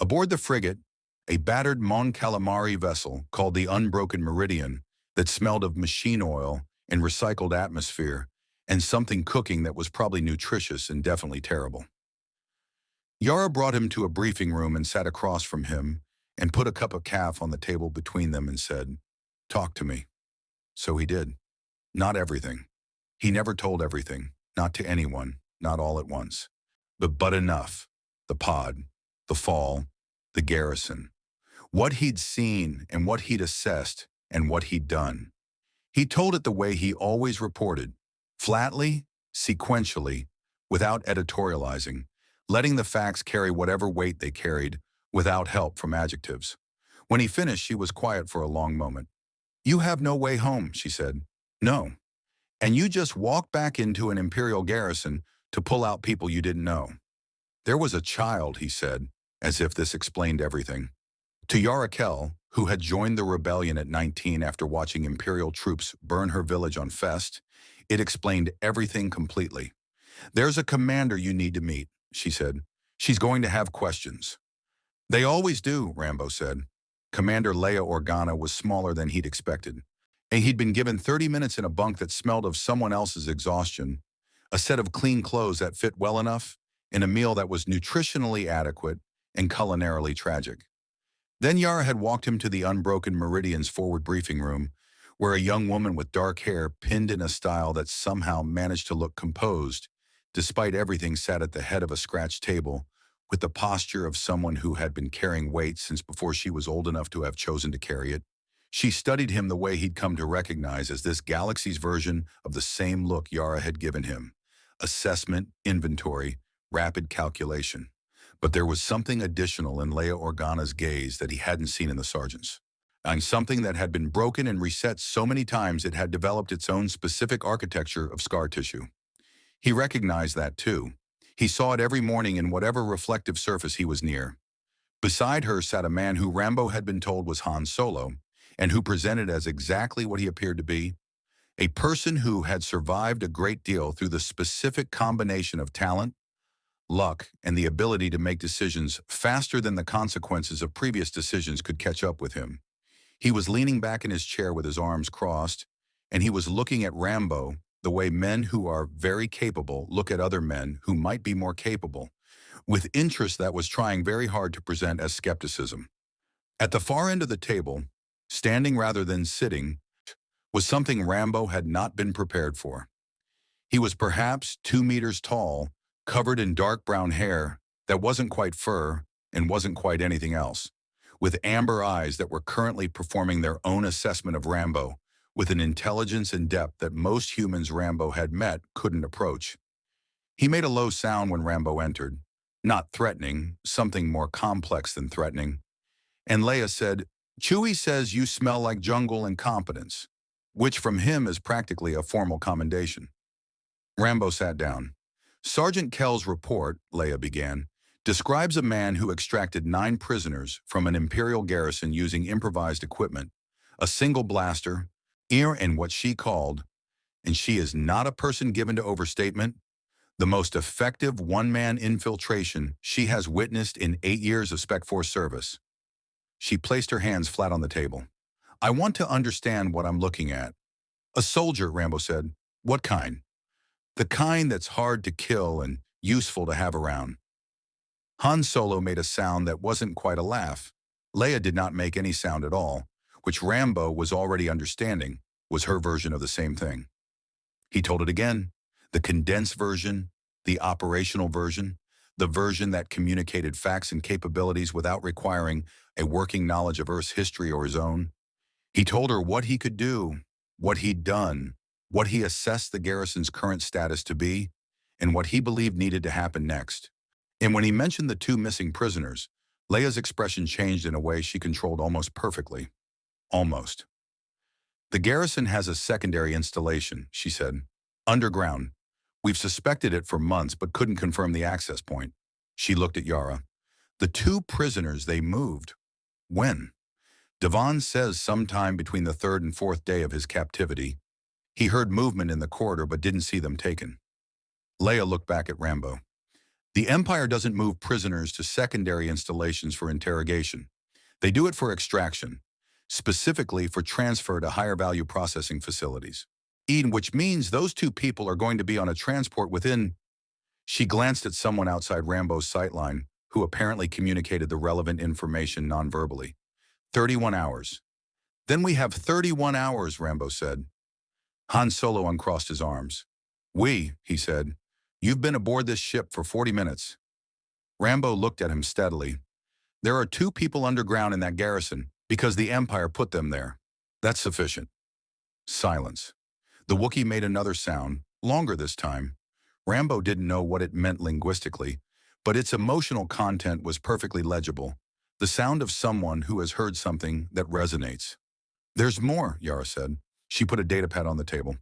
Aboard the frigate, a battered Mon Calamari vessel called the Unbroken Meridian that smelled of machine oil and recycled atmosphere and something cooking that was probably nutritious and definitely terrible. Yara brought him to a briefing room and sat across from him and put a cup of caf on the table between them and said, "Talk to me." So he did. Not everything. He never told everything, not to anyone, not all at once. But enough. The pod, the fall, the garrison. What he'd seen and what he'd assessed and what he'd done. He told it the way he always reported, flatly, sequentially, without editorializing, letting the facts carry whatever weight they carried, without help from adjectives. When he finished, she was quiet for a long moment. "You have no way home," she said. "No. And you just walked back into an Imperial garrison to pull out people you didn't know." "There was a child," he said, as if this explained everything. To Yara Kell, who had joined the rebellion at 19 after watching Imperial troops burn her village on Fest, it explained everything completely. "There's a commander you need to meet," she said. "She's going to have questions." "They always do," Rambo said. Commander Leia Organa was smaller than he'd expected, and he'd been given 30 minutes in a bunk that smelled of someone else's exhaustion, a set of clean clothes that fit well enough, and a meal that was nutritionally adequate and culinarily tragic. Then Yara had walked him to the Unbroken Meridian's forward briefing room, where a young woman with dark hair pinned in a style that somehow managed to look composed, despite everything, sat at the head of a scratched table, with the posture of someone who had been carrying weight since before she was old enough to have chosen to carry it. She studied him the way he'd come to recognize as this galaxy's version of the same look Yara had given him. Assessment, inventory, rapid calculation. But there was something additional in Leia Organa's gaze that he hadn't seen in the sergeant's. And something that had been broken and reset so many times it had developed its own specific architecture of scar tissue. He recognized that too. He saw it every morning in whatever reflective surface he was near. Beside her sat a man who Rambo had been told was Han Solo, and who presented as exactly what he appeared to be, a person who had survived a great deal through the specific combination of talent, luck, and the ability to make decisions faster than the consequences of previous decisions could catch up with him. He was leaning back in his chair with his arms crossed, and he was looking at Rambo the way men who are very capable look at other men who might be more capable, with interest that was trying very hard to present as skepticism. At the far end of the table, standing rather than sitting, was something Rambo had not been prepared for. He was perhaps 2 meters tall, covered in dark brown hair that wasn't quite fur and wasn't quite anything else, with amber eyes that were currently performing their own assessment of Rambo with an intelligence and depth that most humans Rambo had met couldn't approach. He made a low sound when Rambo entered, not threatening, something more complex than threatening. And Leia said, "Chewie says you smell like jungle and competence," which from him is practically a formal commendation. Rambo sat down. "Sergeant Kell's report," Leia began, "describes a man who extracted 9 prisoners from an Imperial garrison using improvised equipment, a single blaster, and what she called, and she is not a person given to overstatement, the most effective one-man infiltration she has witnessed in 8 years of Spec Force service." She placed her hands flat on the table. "I want to understand what I'm looking at." "A soldier," Rambo said. "What kind?" "The kind that's hard to kill and useful to have around." Han Solo made a sound that wasn't quite a laugh. Leia did not make any sound at all, which Rambo was already understanding was her version of the same thing. He told it again, the condensed version, the operational version, the version that communicated facts and capabilities without requiring a working knowledge of Earth's history or his own. He told her what he could do, what he'd done, what he assessed the garrison's current status to be, and what he believed needed to happen next. And when he mentioned the 2 missing prisoners, Leia's expression changed in a way she controlled almost perfectly. Almost. The garrison has a secondary installation, she said. Underground. We've suspected it for months but couldn't confirm the access point. She looked at Yara. The two prisoners they moved. When? Devon says sometime between the third and fourth day of his captivity. He heard movement in the corridor but didn't see them taken. Leia looked back at Rambo. The Empire doesn't move prisoners to secondary installations for interrogation. They do it for extraction, specifically for transfer to higher value processing facilities. Which means those two people are going to be on a transport within. She glanced at someone outside Rambo's sightline, who apparently communicated the relevant information non-verbally. 31 hours. Then we have 31 hours, Rambo said. Han Solo uncrossed his arms. He said. You've been aboard this ship for 40 minutes. Rambo looked at him steadily. There are two people underground in that garrison because the Empire put them there. That's sufficient. Silence. The Wookiee made another sound, longer this time. Rambo didn't know what it meant linguistically, but its emotional content was perfectly legible. The sound of someone who has heard something that resonates. There's more, Yara said. She put a datapad on the table.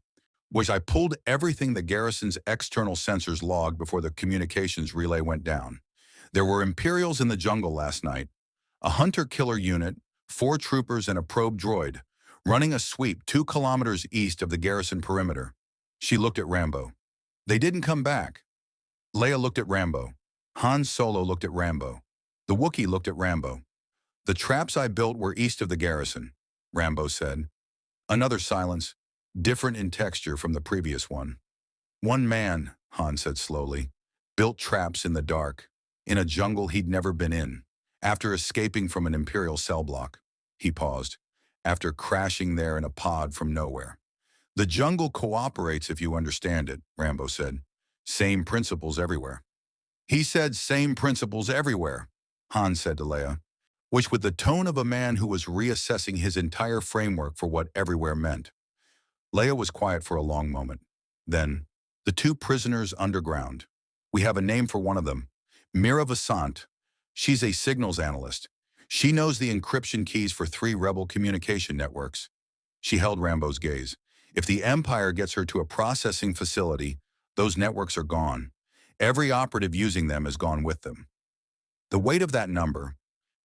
Which I pulled everything the garrison's external sensors logged before the communications relay went down. There were Imperials in the jungle last night, a hunter-killer unit, 4 troopers and a probe droid, running a sweep 2 kilometers east of the garrison perimeter. She looked at Rambo. They didn't come back. Leia looked at Rambo. Han Solo looked at Rambo. The Wookiee looked at Rambo. The traps I built were east of the garrison, Rambo said. Another silence, different in texture from the previous one. One man, Han said slowly, built traps in the dark, in a jungle he'd never been in, after escaping from an Imperial cell block. He paused, after crashing there in a pod from nowhere. The jungle cooperates if you understand it, Rambo said. Same principles everywhere. He said same principles everywhere, Han said to Leia, which with the tone of a man who was reassessing his entire framework for what everywhere meant. Leia was quiet for a long moment. Then, the two prisoners underground. We have a name for one of them. Mira Vasant. She's a signals analyst. She knows the encryption keys for 3 rebel communication networks. She held Rambo's gaze. If the Empire gets her to a processing facility, those networks are gone. Every operative using them is gone with them. The weight of that number,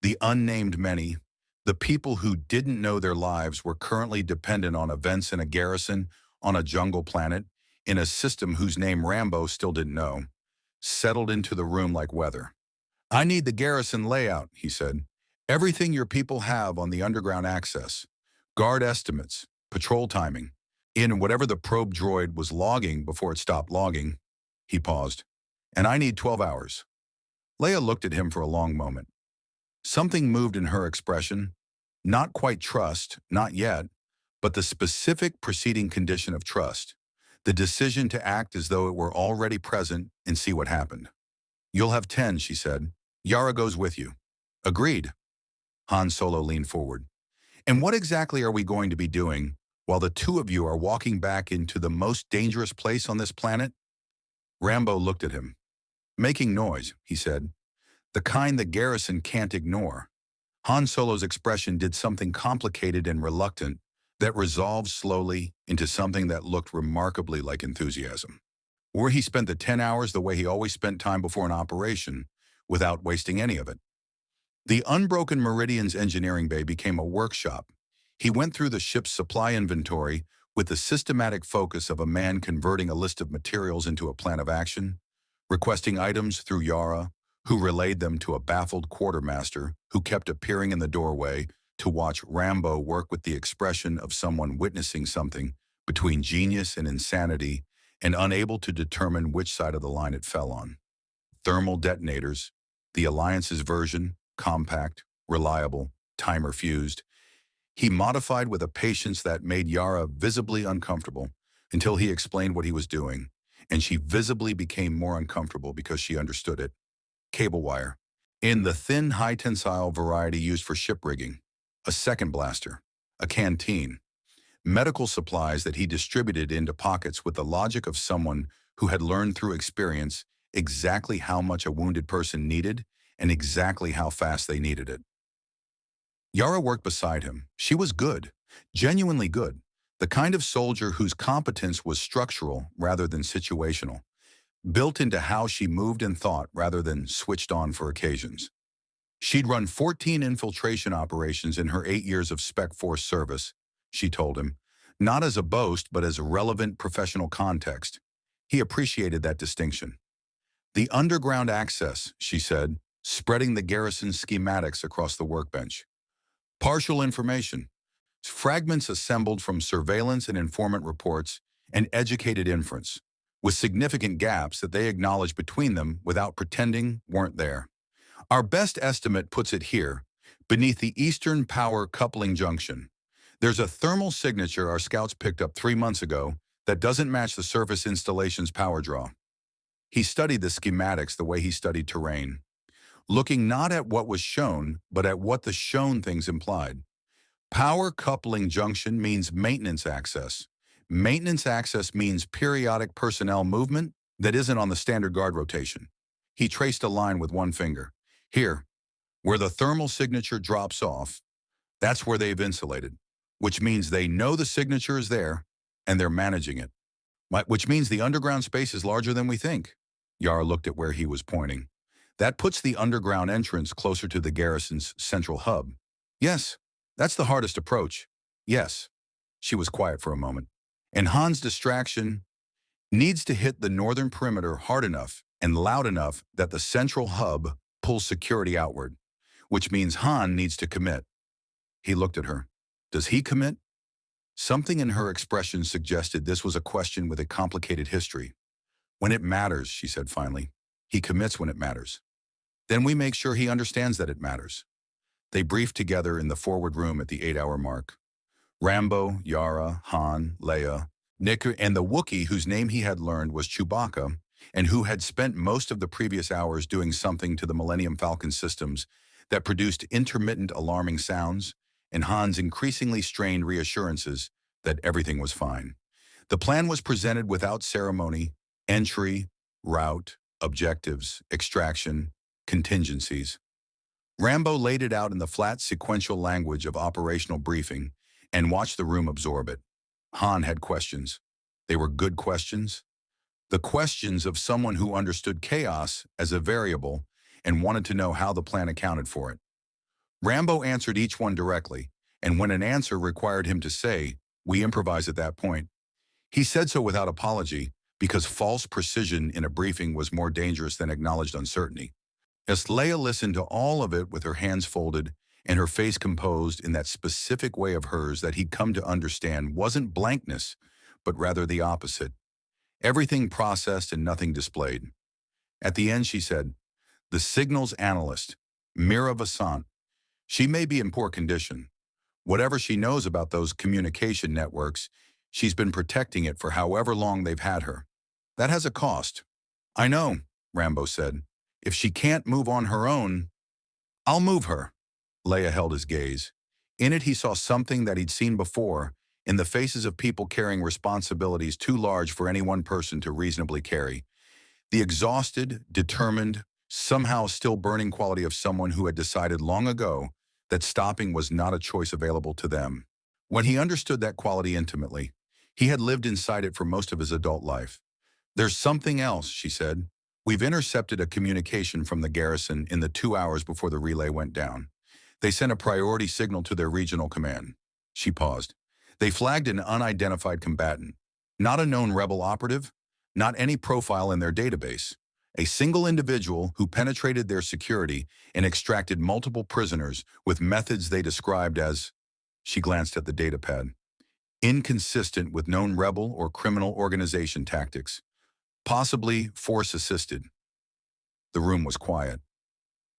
the unnamed many, the people who didn't know their lives were currently dependent on events in a garrison, on a jungle planet, in a system whose name Rambo still didn't know, settled into the room like weather. I need the garrison layout, he said. Everything your people have on the underground access. Guard estimates, patrol timing, in whatever the probe droid was logging before it stopped logging. He paused. And I need 12 hours. Leia looked at him for a long moment. Something moved in her expression. Not quite trust, not yet, but the specific preceding condition of trust. The decision to act as though it were already present and see what happened. You'll have 10, she said. Yara goes with you. Agreed. Han Solo leaned forward. And what exactly are we going to be doing while the two of you are walking back into the most dangerous place on this planet? Rambo looked at him. Making noise, he said. The kind the garrison can't ignore. Han Solo's expression did something complicated and reluctant that resolved slowly into something that looked remarkably like enthusiasm. Or he spent the 10 hours the way he always spent time before an operation, without wasting any of it. The Unbroken Meridian's engineering bay became a workshop. He went through the ship's supply inventory with the systematic focus of a man converting a list of materials into a plan of action, requesting items through Yara, who relayed them to a baffled quartermaster who kept appearing in the doorway to watch Rambo work with the expression of someone witnessing something between genius and insanity and unable to determine which side of the line it fell on. Thermal detonators, the Alliance's version, compact, reliable, timer-fused. He modified with a patience that made Yara visibly uncomfortable until he explained what he was doing, and she visibly became more uncomfortable because she understood it. Cable wire, in the thin high-tensile variety used for ship rigging, a second blaster, a canteen, medical supplies that he distributed into pockets with the logic of someone who had learned through experience exactly how much a wounded person needed and exactly how fast they needed it. Yara worked beside him. She was good, genuinely good, the kind of soldier whose competence was structural rather than situational, built into how she moved and thought rather than switched on for occasions. She'd run 14 infiltration operations in her 8 years of Spec Force service, she told him, not as a boast but as a relevant professional context. He appreciated that distinction. The underground access, she said, spreading the garrison's schematics across the workbench. Partial information, fragments assembled from surveillance and informant reports and educated inference, with significant gaps that they acknowledged between them without pretending weren't there. Our best estimate puts it here, beneath the Eastern Power Coupling Junction. There's a thermal signature our scouts picked up 3 months ago that doesn't match the surface installation's power draw. He studied the schematics the way he studied terrain, looking not at what was shown, but at what the shown things implied. Power coupling junction means maintenance access. Maintenance access means periodic personnel movement that isn't on the standard guard rotation. He traced a line with one finger. Here, where the thermal signature drops off, that's where they've insulated, which means they know the signature is there and they're managing it, which means the underground space is larger than we think. Yara looked at where he was pointing. That puts the underground entrance closer to the garrison's central hub. Yes, that's the hardest approach. Yes. She was quiet for a moment. And Han's distraction needs to hit the northern perimeter hard enough and loud enough that the central hub pulls security outward, which means Han needs to commit. He looked at her. Does he commit? Something in her expression suggested this was a question with a complicated history. When it matters, she said finally. He commits when it matters. Then we make sure he understands that it matters. They briefed together in the forward room at the 8-hour mark. Rambo, Yara, Han, Leia, Nick, and the Wookiee whose name he had learned was Chewbacca, and who had spent most of the previous hours doing something to the Millennium Falcon systems that produced intermittent alarming sounds, and Han's increasingly strained reassurances that everything was fine. The plan was presented without ceremony: entry, route, objectives, extraction, contingencies. Rambo laid it out in the flat sequential language of operational briefing and watched the room absorb it. Han had questions. They were good questions. The questions of someone who understood chaos as a variable and wanted to know how the plan accounted for it. Rambo answered each one directly, and when an answer required him to say, "We improvise at that point," he said so without apology, because false precision in a briefing was more dangerous than acknowledged uncertainty. As Leia listened to all of it with her hands folded and her face composed in that specific way of hers that he'd come to understand wasn't blankness, but rather the opposite. Everything processed and nothing displayed. At the end, she said, "The signals analyst, Mira Vasant, she may be in poor condition. Whatever she knows about those communication networks, she's been protecting it for however long they've had her. That has a cost." "I know," Rambo said. "If she can't move on her own, I'll move her." Leia held his gaze. In it, he saw something that he'd seen before in the faces of people carrying responsibilities too large for any one person to reasonably carry. The exhausted, determined, somehow still burning quality of someone who had decided long ago that stopping was not a choice available to them. When he understood that quality intimately, he had lived inside it for most of his adult life. "There's something else," she said. "We've intercepted a communication from the garrison in the 2 hours before the relay went down. They sent a priority signal to their regional command." She paused. "They flagged an unidentified combatant. Not a known rebel operative, not any profile in their database. A single individual who penetrated their security and extracted multiple prisoners with methods they described as," she glanced at the datapad, "inconsistent with known rebel or criminal organization tactics. Possibly force-assisted." The room was quiet.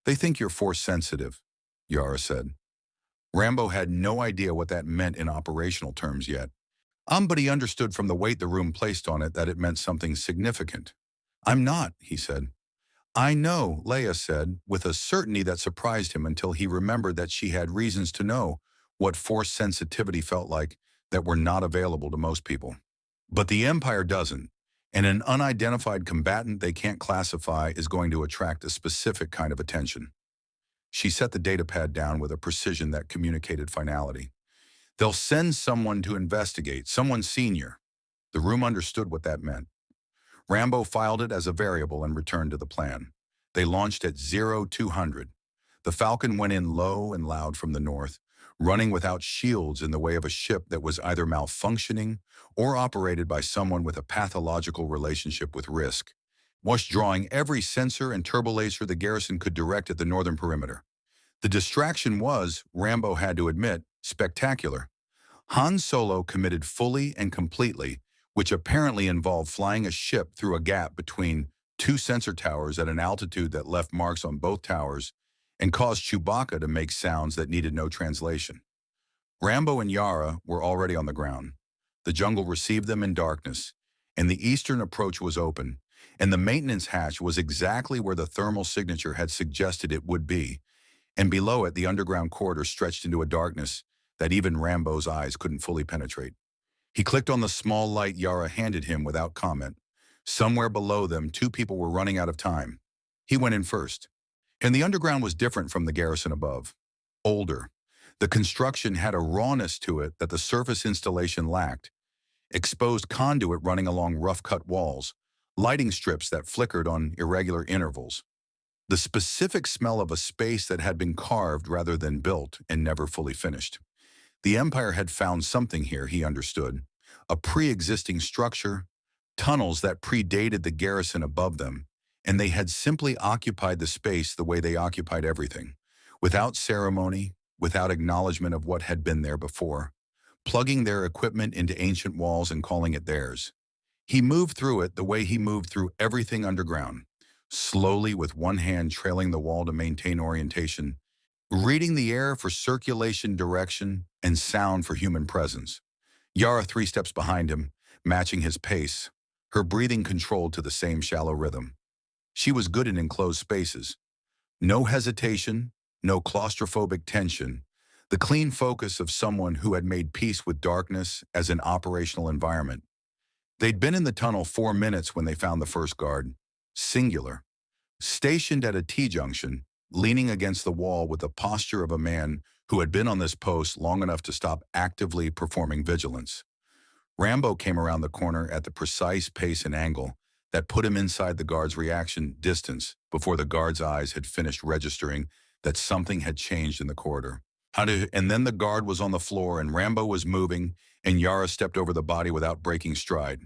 "They think you're force-sensitive," Yara said. Rambo had no idea what that meant in operational terms yet. But he understood from the weight the room placed on it that it meant something significant. "I'm not," he said. "I know," Leia said, with a certainty that surprised him until he remembered that she had reasons to know what force sensitivity felt like that were not available to most people. "But the Empire doesn't, And an unidentified combatant they can't classify is going to attract a specific kind of attention. She set the datapad down with a precision that communicated finality. They'll send someone to investigate, someone senior. The room understood what that meant. Rambo filed it as a variable and returned to the plan. They launched at 0200. The Falcon went in low and loud from the north, running without shields in the way of a ship that was either malfunctioning or operated by someone with a pathological relationship with risk. Was drawing every sensor and turbolaser the garrison could direct at the northern perimeter. The distraction was, Rambo had to admit, spectacular. Han Solo committed fully and completely, which apparently involved flying a ship through a gap between two sensor towers at an altitude that left marks on both towers and caused Chewbacca to make sounds that needed no translation. Rambo and Yara were already on the ground. The jungle received them in darkness, and the eastern approach was open, and the maintenance hatch was exactly where the thermal signature had suggested it would be, and below it the underground corridor stretched into a darkness that even Rambo's eyes couldn't fully penetrate. He clicked on the small light Yara handed him without comment. Somewhere below them, two people were running out of time. He went in first. And the underground was different from the garrison above. Older. The construction had a rawness to it that the surface installation lacked. Exposed conduit running along rough-cut walls, lighting strips that flickered on irregular intervals. The specific smell of a space that had been carved rather than built and never fully finished. The Empire had found something here, he understood. A pre-existing structure, tunnels that predated the garrison above them, and they had simply occupied the space the way they occupied everything, without ceremony, without acknowledgement of what had been there before, plugging their equipment into ancient walls and calling it theirs. He moved through it the way he moved through everything underground, slowly with one hand trailing the wall to maintain orientation, reading the air for circulation direction and sound for human presence. Yara 3 steps behind him, matching his pace, her breathing controlled to the same shallow rhythm. She was good in enclosed spaces. No hesitation, no claustrophobic tension, the clean focus of someone who had made peace with darkness as an operational environment. They'd been in the tunnel 4 minutes when they found the first guard, singular, stationed at a T-junction, leaning against the wall with the posture of a man who had been on this post long enough to stop actively performing vigilance. Rambo came around the corner at the precise pace and angle that put him inside the guard's reaction distance before the guard's eyes had finished registering that something had changed in the corridor. And then the guard was on the floor and Rambo was moving and Yara stepped over the body without breaking stride.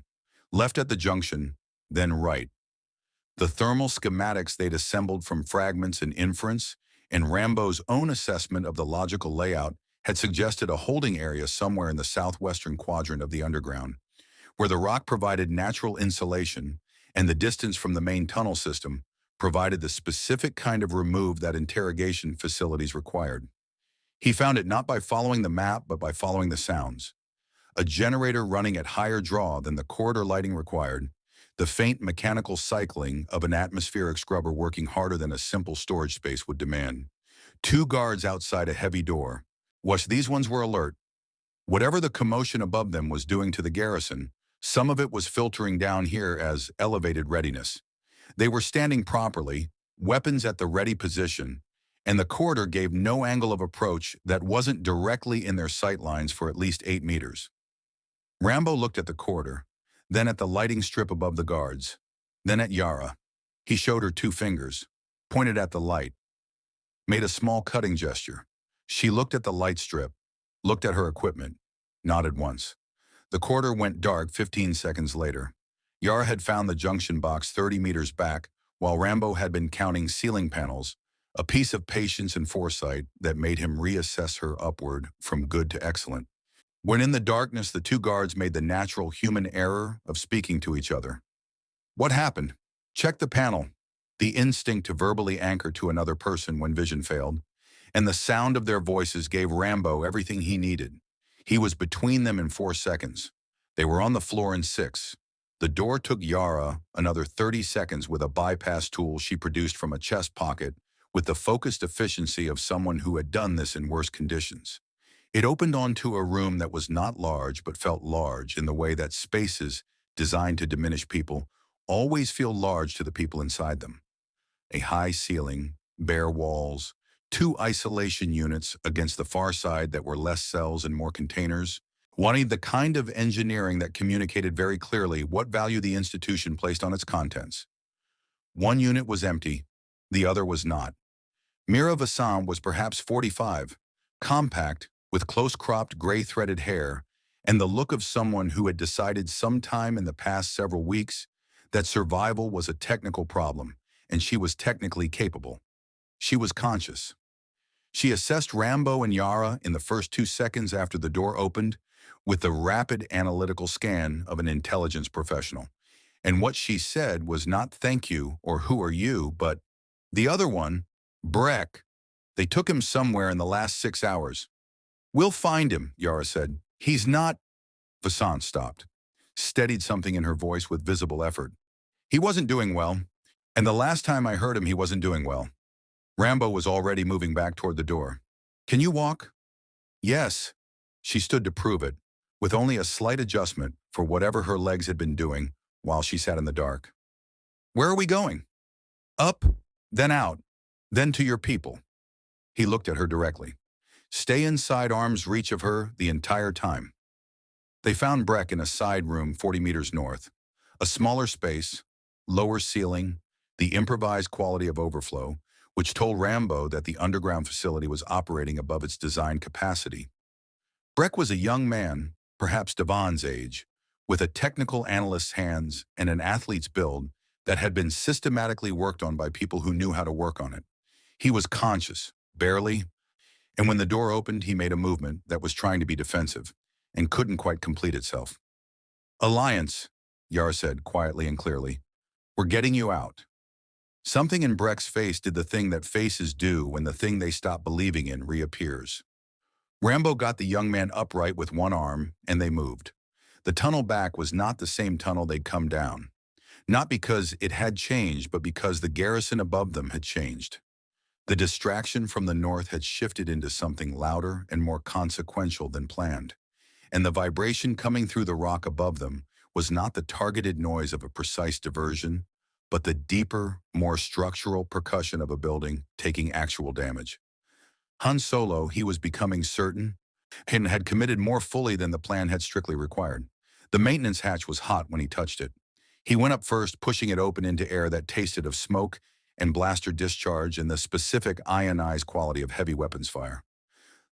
Left at the junction, then right. The thermal schematics they'd assembled from fragments and inference, and Rambo's own assessment of the logical layout had suggested a holding area somewhere in the southwestern quadrant of the underground, where the rock provided natural insulation and the distance from the main tunnel system provided the specific kind of remove that interrogation facilities required. He found it not by following the map, but by following the sounds. A generator running at higher draw than the corridor lighting required, the faint mechanical cycling of an atmospheric scrubber working harder than a simple storage space would demand. 2 guards outside a heavy door. These ones were alert. Whatever the commotion above them was doing to the garrison, some of it was filtering down here as elevated readiness. They were standing properly, weapons at the ready position, and the corridor gave no angle of approach that wasn't directly in their sight lines for at least 8 meters. Rambo looked at the corridor, then at the lighting strip above the guards, then at Yara. He showed her 2 fingers, pointed at the light, made a small cutting gesture. She looked at the light strip, looked at her equipment, nodded once. The corridor went dark 15 seconds later. Yara had found the junction box 30 meters back, while Rambo had been counting ceiling panels, a piece of patience and foresight that made him reassess her upward from good to excellent. When in the darkness, the 2 guards made the natural human error of speaking to each other. What happened? Check the panel. The instinct to verbally anchor to another person when vision failed, and the sound of their voices gave Rambo everything he needed. He was between them in 4 seconds. They were on the floor in 6. The door took Yara another 30 seconds with a bypass tool she produced from a chest pocket with the focused efficiency of someone who had done this in worse conditions. It opened onto a room that was not large but felt large in the way that spaces designed to diminish people, always feel large to the people inside them. A high ceiling, bare walls, two isolation units against the far side that were less cells and more containers, wanting the kind of engineering that communicated very clearly what value the institution placed on its contents. One unit was empty, the other was not. Mira Vassan was perhaps 45, compact, with close-cropped gray-threaded hair, and the look of someone who had decided sometime in the past several weeks that survival was a technical problem, and she was technically capable. She was conscious. She assessed Rambo and Yara in the first 2 seconds after the door opened with the rapid analytical scan of an intelligence professional. And what she said was not "thank you" or "who are you," but the other one, Breck. They took him somewhere in the last 6 hours. "We'll find him," Yara said. "He's not—" Vasant stopped, steadied something in her voice with visible effort. "He wasn't doing well, and the last time I heard him he wasn't doing well." Rambo was already moving back toward the door. "Can you walk?" "Yes." She stood to prove it, with only a slight adjustment for whatever her legs had been doing while she sat in the dark. "Where are we going?" "Up, then out, then to your people." He looked at her directly. "Stay inside arm's reach of her the entire time." They found Breck in a side room 40 meters north. A smaller space, lower ceiling, the improvised quality of overflow, which told Rambo that the underground facility was operating above its design capacity. Breck was a young man, perhaps Devon's age, with a technical analyst's hands and an athlete's build that had been systematically worked on by people who knew how to work on it. He was conscious, barely, and when the door opened, he made a movement that was trying to be defensive and couldn't quite complete itself. "Alliance," Yara said quietly and clearly. "We're getting you out." Something in Breck's face did the thing that faces do when the thing they stop believing in reappears. Rambo got the young man upright with one arm, and they moved. The tunnel back was not the same tunnel they'd come down. Not because it had changed, but because the garrison above them had changed. The distraction from the north had shifted into something louder and more consequential than planned, and the vibration coming through the rock above them was not the targeted noise of a precise diversion, but the deeper, more structural percussion of a building taking actual damage. Han Solo, he was becoming certain, and had committed more fully than the plan had strictly required. The maintenance hatch was hot when he touched it. He went up first, pushing it open into air that tasted of smoke and blaster discharge and the specific ionized quality of heavy weapons fire.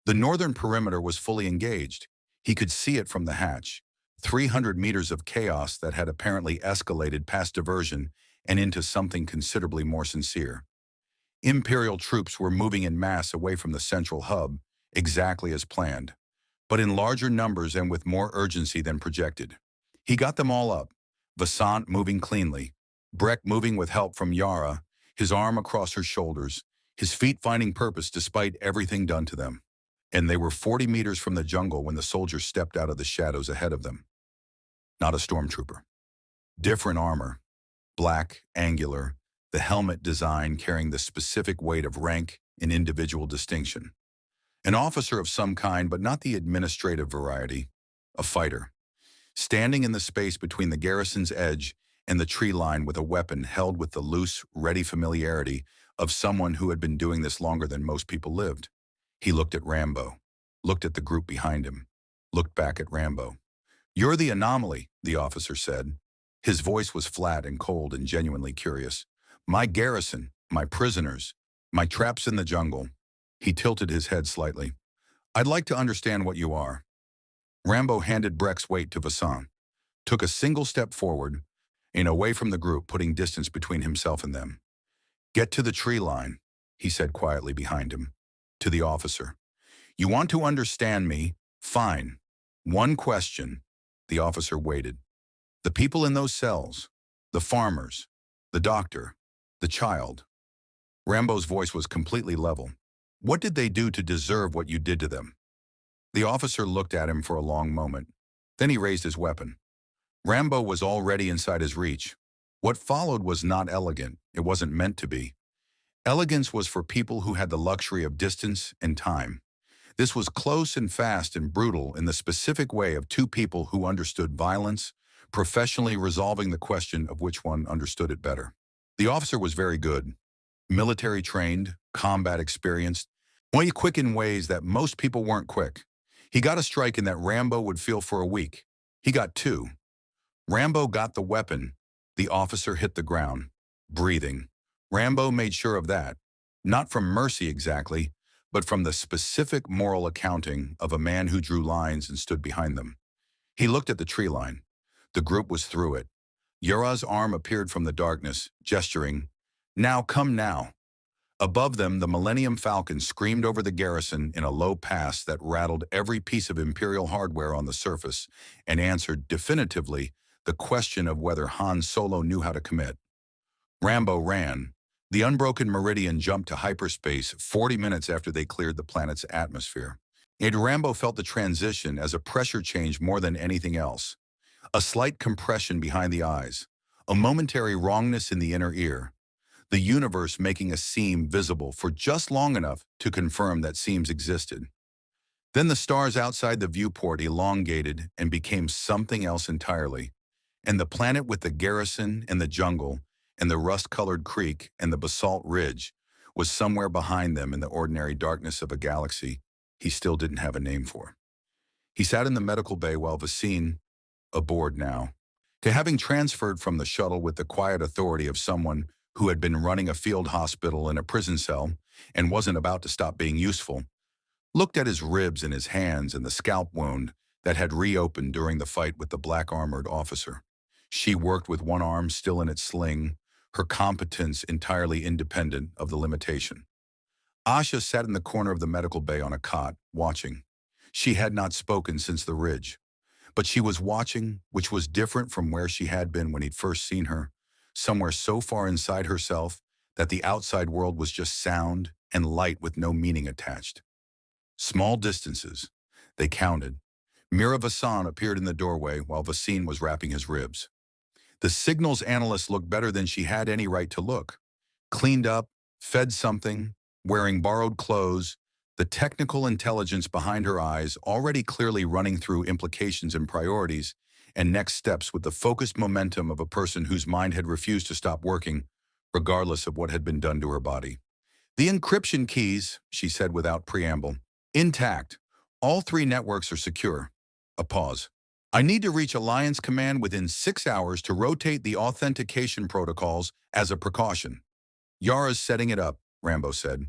The northern perimeter was fully engaged. He could see it from the hatch. 300 meters of chaos that had apparently escalated past diversion and into something considerably more sincere. Imperial troops were moving in mass away from the central hub, exactly as planned, but in larger numbers and with more urgency than projected. He got them all up, Vasant moving cleanly, Breck moving with help from Yara, his arm across her shoulders, his feet finding purpose despite everything done to them. And they were 40 meters from the jungle when the soldier stepped out of the shadows ahead of them. Not a stormtrooper. Different armor, black, angular, the helmet design carrying the specific weight of rank and individual distinction. An officer of some kind, but not the administrative variety. A fighter. Standing in the space between the garrison's edge and the tree line with a weapon held with the loose, ready familiarity of someone who had been doing this longer than most people lived. He looked at Rambo, looked at the group behind him, looked back at Rambo. "You're the anomaly," the officer said. His voice was flat and cold and genuinely curious. "My garrison, my prisoners, my traps in the jungle." He tilted his head slightly. "I'd like to understand what you are." Rambo handed Breck's weight to Vasant, took a single step forward and away from the group, putting distance between himself and them. "Get to the tree line," he said quietly behind him, to the officer. "You want to understand me? Fine. One question." The officer waited. "The people in those cells, the farmers, the doctor, the child." Rambo's voice was completely level. "What did they do to deserve what you did to them?" The officer looked at him for a long moment. Then he raised his weapon. Rambo was already inside his reach. What followed was not elegant. It wasn't meant to be. Elegance was for people who had the luxury of distance and time. This was close and fast and brutal in the specific way of two people who understood violence, professionally resolving the question of which one understood it better. The officer was very good, military trained, combat experienced, way quick in ways that most people weren't quick. He got a strike in that Rambo would feel for a week. He got two. Rambo got the weapon. The officer hit the ground, breathing. Rambo made sure of that, not from mercy exactly, but from the specific moral accounting of a man who drew lines and stood behind them. He looked at the tree line. The group was through it. Yura's arm appeared from the darkness, gesturing, "Now, come now." Above them, the Millennium Falcon screamed over the garrison in a low pass that rattled every piece of Imperial hardware on the surface and answered definitively the question of whether Han Solo knew how to commit. Rambo ran. The unbroken Meridian jumped to hyperspace 40 minutes after they cleared the planet's atmosphere. And Rambo felt the transition as a pressure change more than anything else. A slight compression behind the eyes, a momentary wrongness in the inner ear, the universe making a seam visible for just long enough to confirm that seams existed. Then the stars outside the viewport elongated and became something else entirely, and the planet with the garrison and the jungle and the rust-colored creek and the basalt ridge was somewhere behind them in the ordinary darkness of a galaxy he still didn't have a name for. He sat in the medical bay while Vasine, aboard now, to having transferred from the shuttle with the quiet authority of someone who had been running a field hospital in a prison cell and wasn't about to stop being useful, looked at his ribs and his hands and the scalp wound that had reopened during the fight with the black-armored officer. She worked with one arm still in its sling, her competence entirely independent of the limitation. Asha sat in the corner of the medical bay on a cot, watching. She had not spoken since the ridge, but she was watching, which was different from where she had been when he'd first seen her, somewhere so far inside herself that the outside world was just sound and light with no meaning attached. Small distances. They counted. Mira Vasan appeared in the doorway while Vasine was wrapping his ribs. The signals analyst looked better than she had any right to look. Cleaned up, fed something, wearing borrowed clothes, the technical intelligence behind her eyes already clearly running through implications and priorities and next steps with the focused momentum of a person whose mind had refused to stop working, regardless of what had been done to her body. "The encryption keys," she said without preamble, "intact. All three networks are secure." A pause. "I need to reach Alliance Command within 6 hours to rotate the authentication protocols as a precaution." "Yara's setting it up," Rambo said.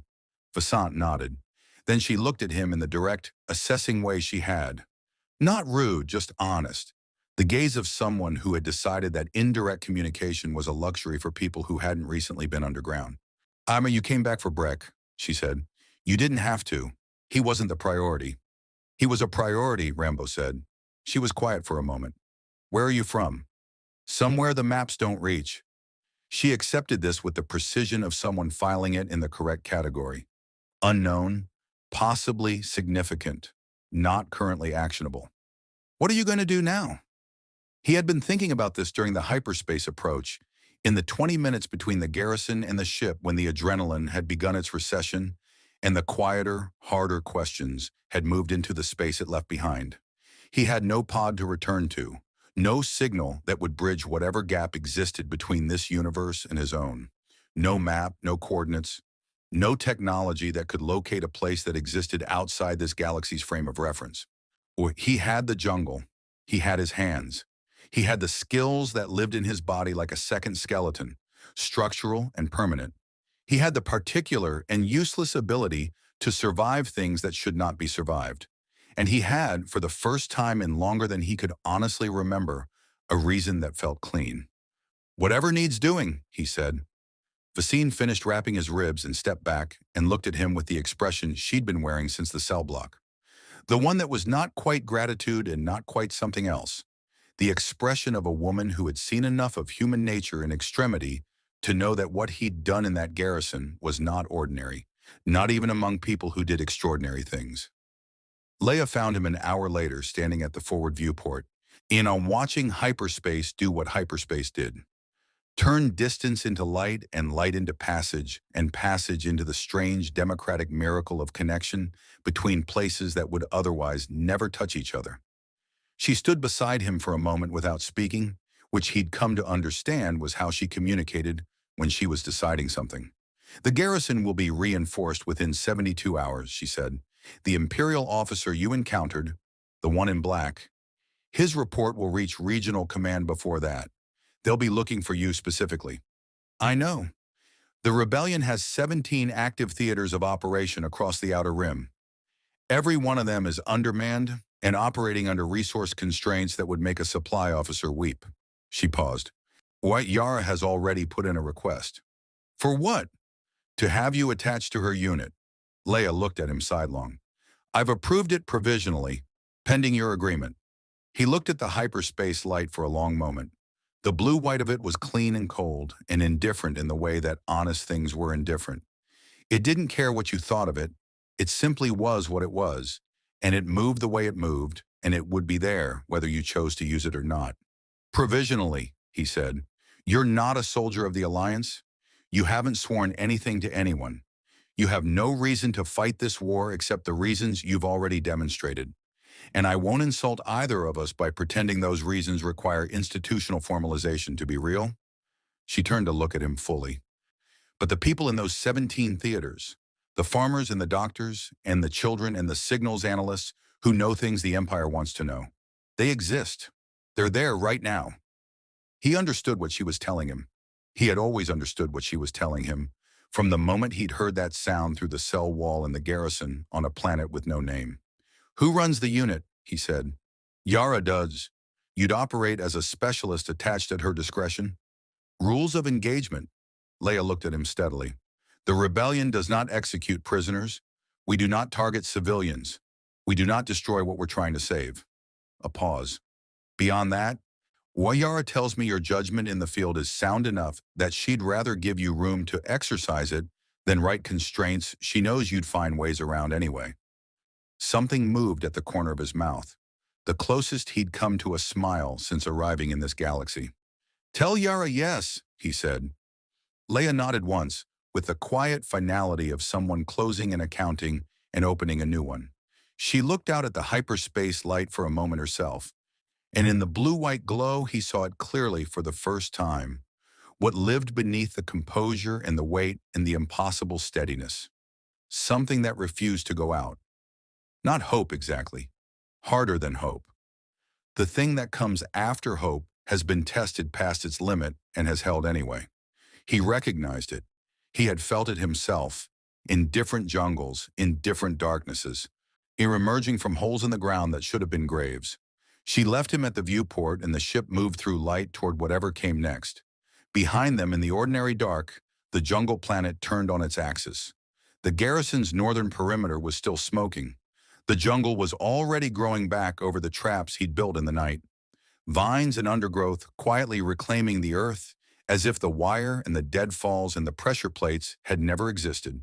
Vasant nodded. Then she looked at him in the direct, assessing way she had. Not rude, just honest. The gaze of someone who had decided that indirect communication was a luxury for people who hadn't recently been underground. "Ima, you came back for Breck," she said. "You didn't have to. He wasn't the priority." "He was a priority," Rambo said. She was quiet for a moment. "Where are you from?" "Somewhere the maps don't reach." She accepted this with the precision of someone filing it in the correct category. Unknown, possibly significant, not currently actionable. "What are you going to do now?" He had been thinking about this during the hyperspace approach, in the 20 minutes between the garrison and the ship when the adrenaline had begun its recession, and the quieter, harder questions had moved into the space it left behind. He had no pod to return to, no signal that would bridge whatever gap existed between this universe and his own. No map, no coordinates, no technology that could locate a place that existed outside this galaxy's frame of reference. He had the jungle. He had his hands. He had the skills that lived in his body like a second skeleton, structural and permanent. He had the particular and useless ability to survive things that should not be survived. And he had, for the first time in longer than he could honestly remember, a reason that felt clean. "Whatever needs doing," he said. Vasine finished wrapping his ribs and stepped back and looked at him with the expression she'd been wearing since the cell block. The one that was not quite gratitude and not quite something else. The expression of a woman who had seen enough of human nature in extremity to know that what he'd done in that garrison was not ordinary, not even among people who did extraordinary things. Leia found him an hour later standing at the forward viewport, in on watching hyperspace do what hyperspace did. Turn distance into light and light into passage, and passage into the strange democratic miracle of connection between places that would otherwise never touch each other. She stood beside him for a moment without speaking, which he'd come to understand was how she communicated when she was deciding something. The garrison will be reinforced within 72 hours, she said. The Imperial officer you encountered, the one in black, his report will reach regional command before that. They'll be looking for you specifically. I know. The rebellion has 17 active theaters of operation across the Outer Rim. Every one of them is undermanned and operating under resource constraints that would make a supply officer weep. She paused. White Yara has already put in a request. For what? To have you attached to her unit. Leia looked at him sidelong. I've approved it provisionally, pending your agreement. He looked at the hyperspace light for a long moment. The blue-white of it was clean and cold and indifferent in the way that honest things were indifferent. It didn't care what you thought of it. It simply was what it was, and it moved the way it moved, and it would be there whether you chose to use it or not. Provisionally, he said. You're not a soldier of the Alliance. You haven't sworn anything to anyone. You have no reason to fight this war except the reasons you've already demonstrated. And I won't insult either of us by pretending those reasons require institutional formalization to be real. She turned to look at him fully. But the people in those 17 theaters, the farmers and the doctors and the children and the signals analysts who know things the Empire wants to know, they exist. They're there right now. He understood what she was telling him. He had always understood what she was telling him, from the moment he'd heard that sound through the cell wall in the garrison on a planet with no name. Who runs the unit? He said. Yara does. You'd operate as a specialist attached at her discretion. Rules of engagement. Leia looked at him steadily. The rebellion does not execute prisoners. We do not target civilians. We do not destroy what we're trying to save. A pause. Beyond that, Wayara tells me your judgment in the field is sound enough that she'd rather give you room to exercise it than write constraints she knows you'd find ways around anyway. Something moved at the corner of his mouth, the closest he'd come to a smile since arriving in this galaxy. Tell Yara yes, he said. Leia nodded once, with the quiet finality of someone closing an accounting and opening a new one. She looked out at the hyperspace light for a moment herself, and in the blue-white glow he saw it clearly for the first time, what lived beneath the composure and the weight and the impossible steadiness. Something that refused to go out. Not hope exactly, harder than hope. The thing that comes after hope has been tested past its limit and has held anyway. He recognized it. He had felt it himself, in different jungles, in different darknesses, emerging from holes in the ground that should have been graves. She left him at the viewport and the ship moved through light toward whatever came next. Behind them in the ordinary dark, the jungle planet turned on its axis. The garrison's northern perimeter was still smoking. The jungle was already growing back over the traps he'd built in the night. Vines and undergrowth quietly reclaiming the earth as if the wire and the deadfalls and the pressure plates had never existed.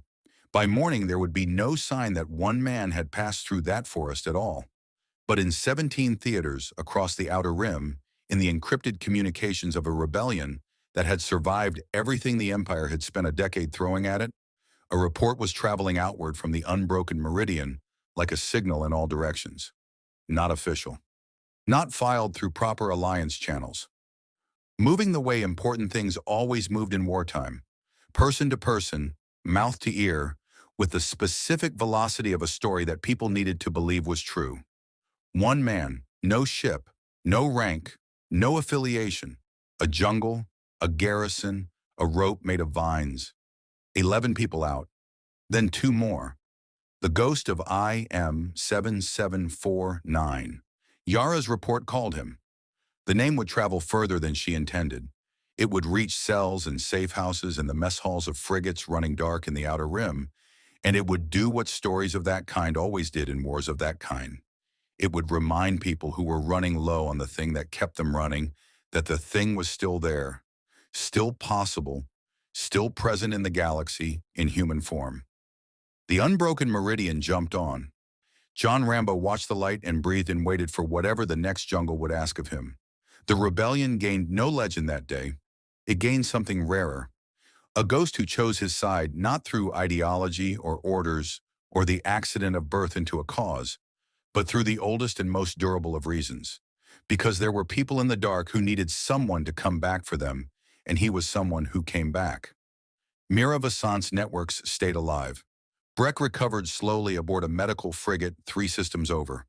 By morning there would be no sign that one man had passed through that forest at all. But in 17 theaters across the Outer Rim, in the encrypted communications of a rebellion that had survived everything the Empire had spent a decade throwing at it, a report was traveling outward from the unbroken meridian like a signal in all directions. Not official. Not filed through proper alliance channels. Moving the way important things always moved in wartime, person to person, mouth to ear, with the specific velocity of a story that people needed to believe was true. One man, no ship, no rank, no affiliation, a jungle, a garrison, a rope made of vines. 11 people out, then 2 more. The ghost of IM-7749. Yara's report called him. The name would travel further than she intended. It would reach cells and safe houses and the mess halls of frigates running dark in the Outer Rim, and it would do what stories of that kind always did in wars of that kind. It would remind people who were running low on the thing that kept them running that the thing was still there, still possible, still present in the galaxy in human form. The unbroken meridian jumped on. John Rambo watched the light and breathed and waited for whatever the next jungle would ask of him. The rebellion gained no legend that day. It gained something rarer. A ghost who chose his side not through ideology or orders or the accident of birth into a cause, but through the oldest and most durable of reasons. Because there were people in the dark who needed someone to come back for them, and he was someone who came back. Mira Vassant's networks stayed alive. Breck recovered slowly aboard a medical frigate 3 systems over.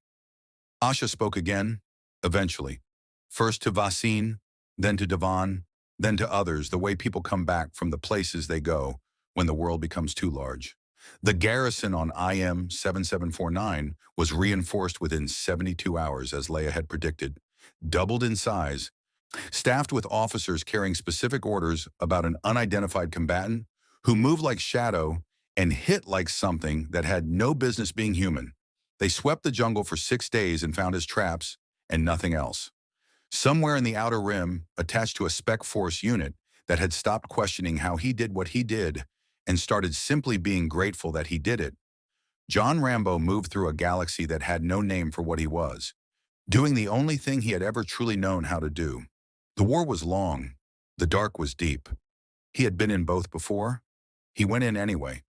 Asha spoke again, eventually. First to Vassine, then to Devon, then to others, the way people come back from the places they go when the world becomes too large. The garrison on IM 7749 was reinforced within 72 hours, as Leia had predicted, doubled in size, staffed with officers carrying specific orders about an unidentified combatant who moved like shadow and hit like something that had no business being human. They swept the jungle for 6 days and found his traps and nothing else. Somewhere in the outer rim, attached to a Spec Force unit that had stopped questioning how he did what he did and started simply being grateful that he did it, John Rambo moved through a galaxy that had no name for what he was, doing the only thing he had ever truly known how to do. The war was long. The dark was deep. He had been in both before. He went in anyway.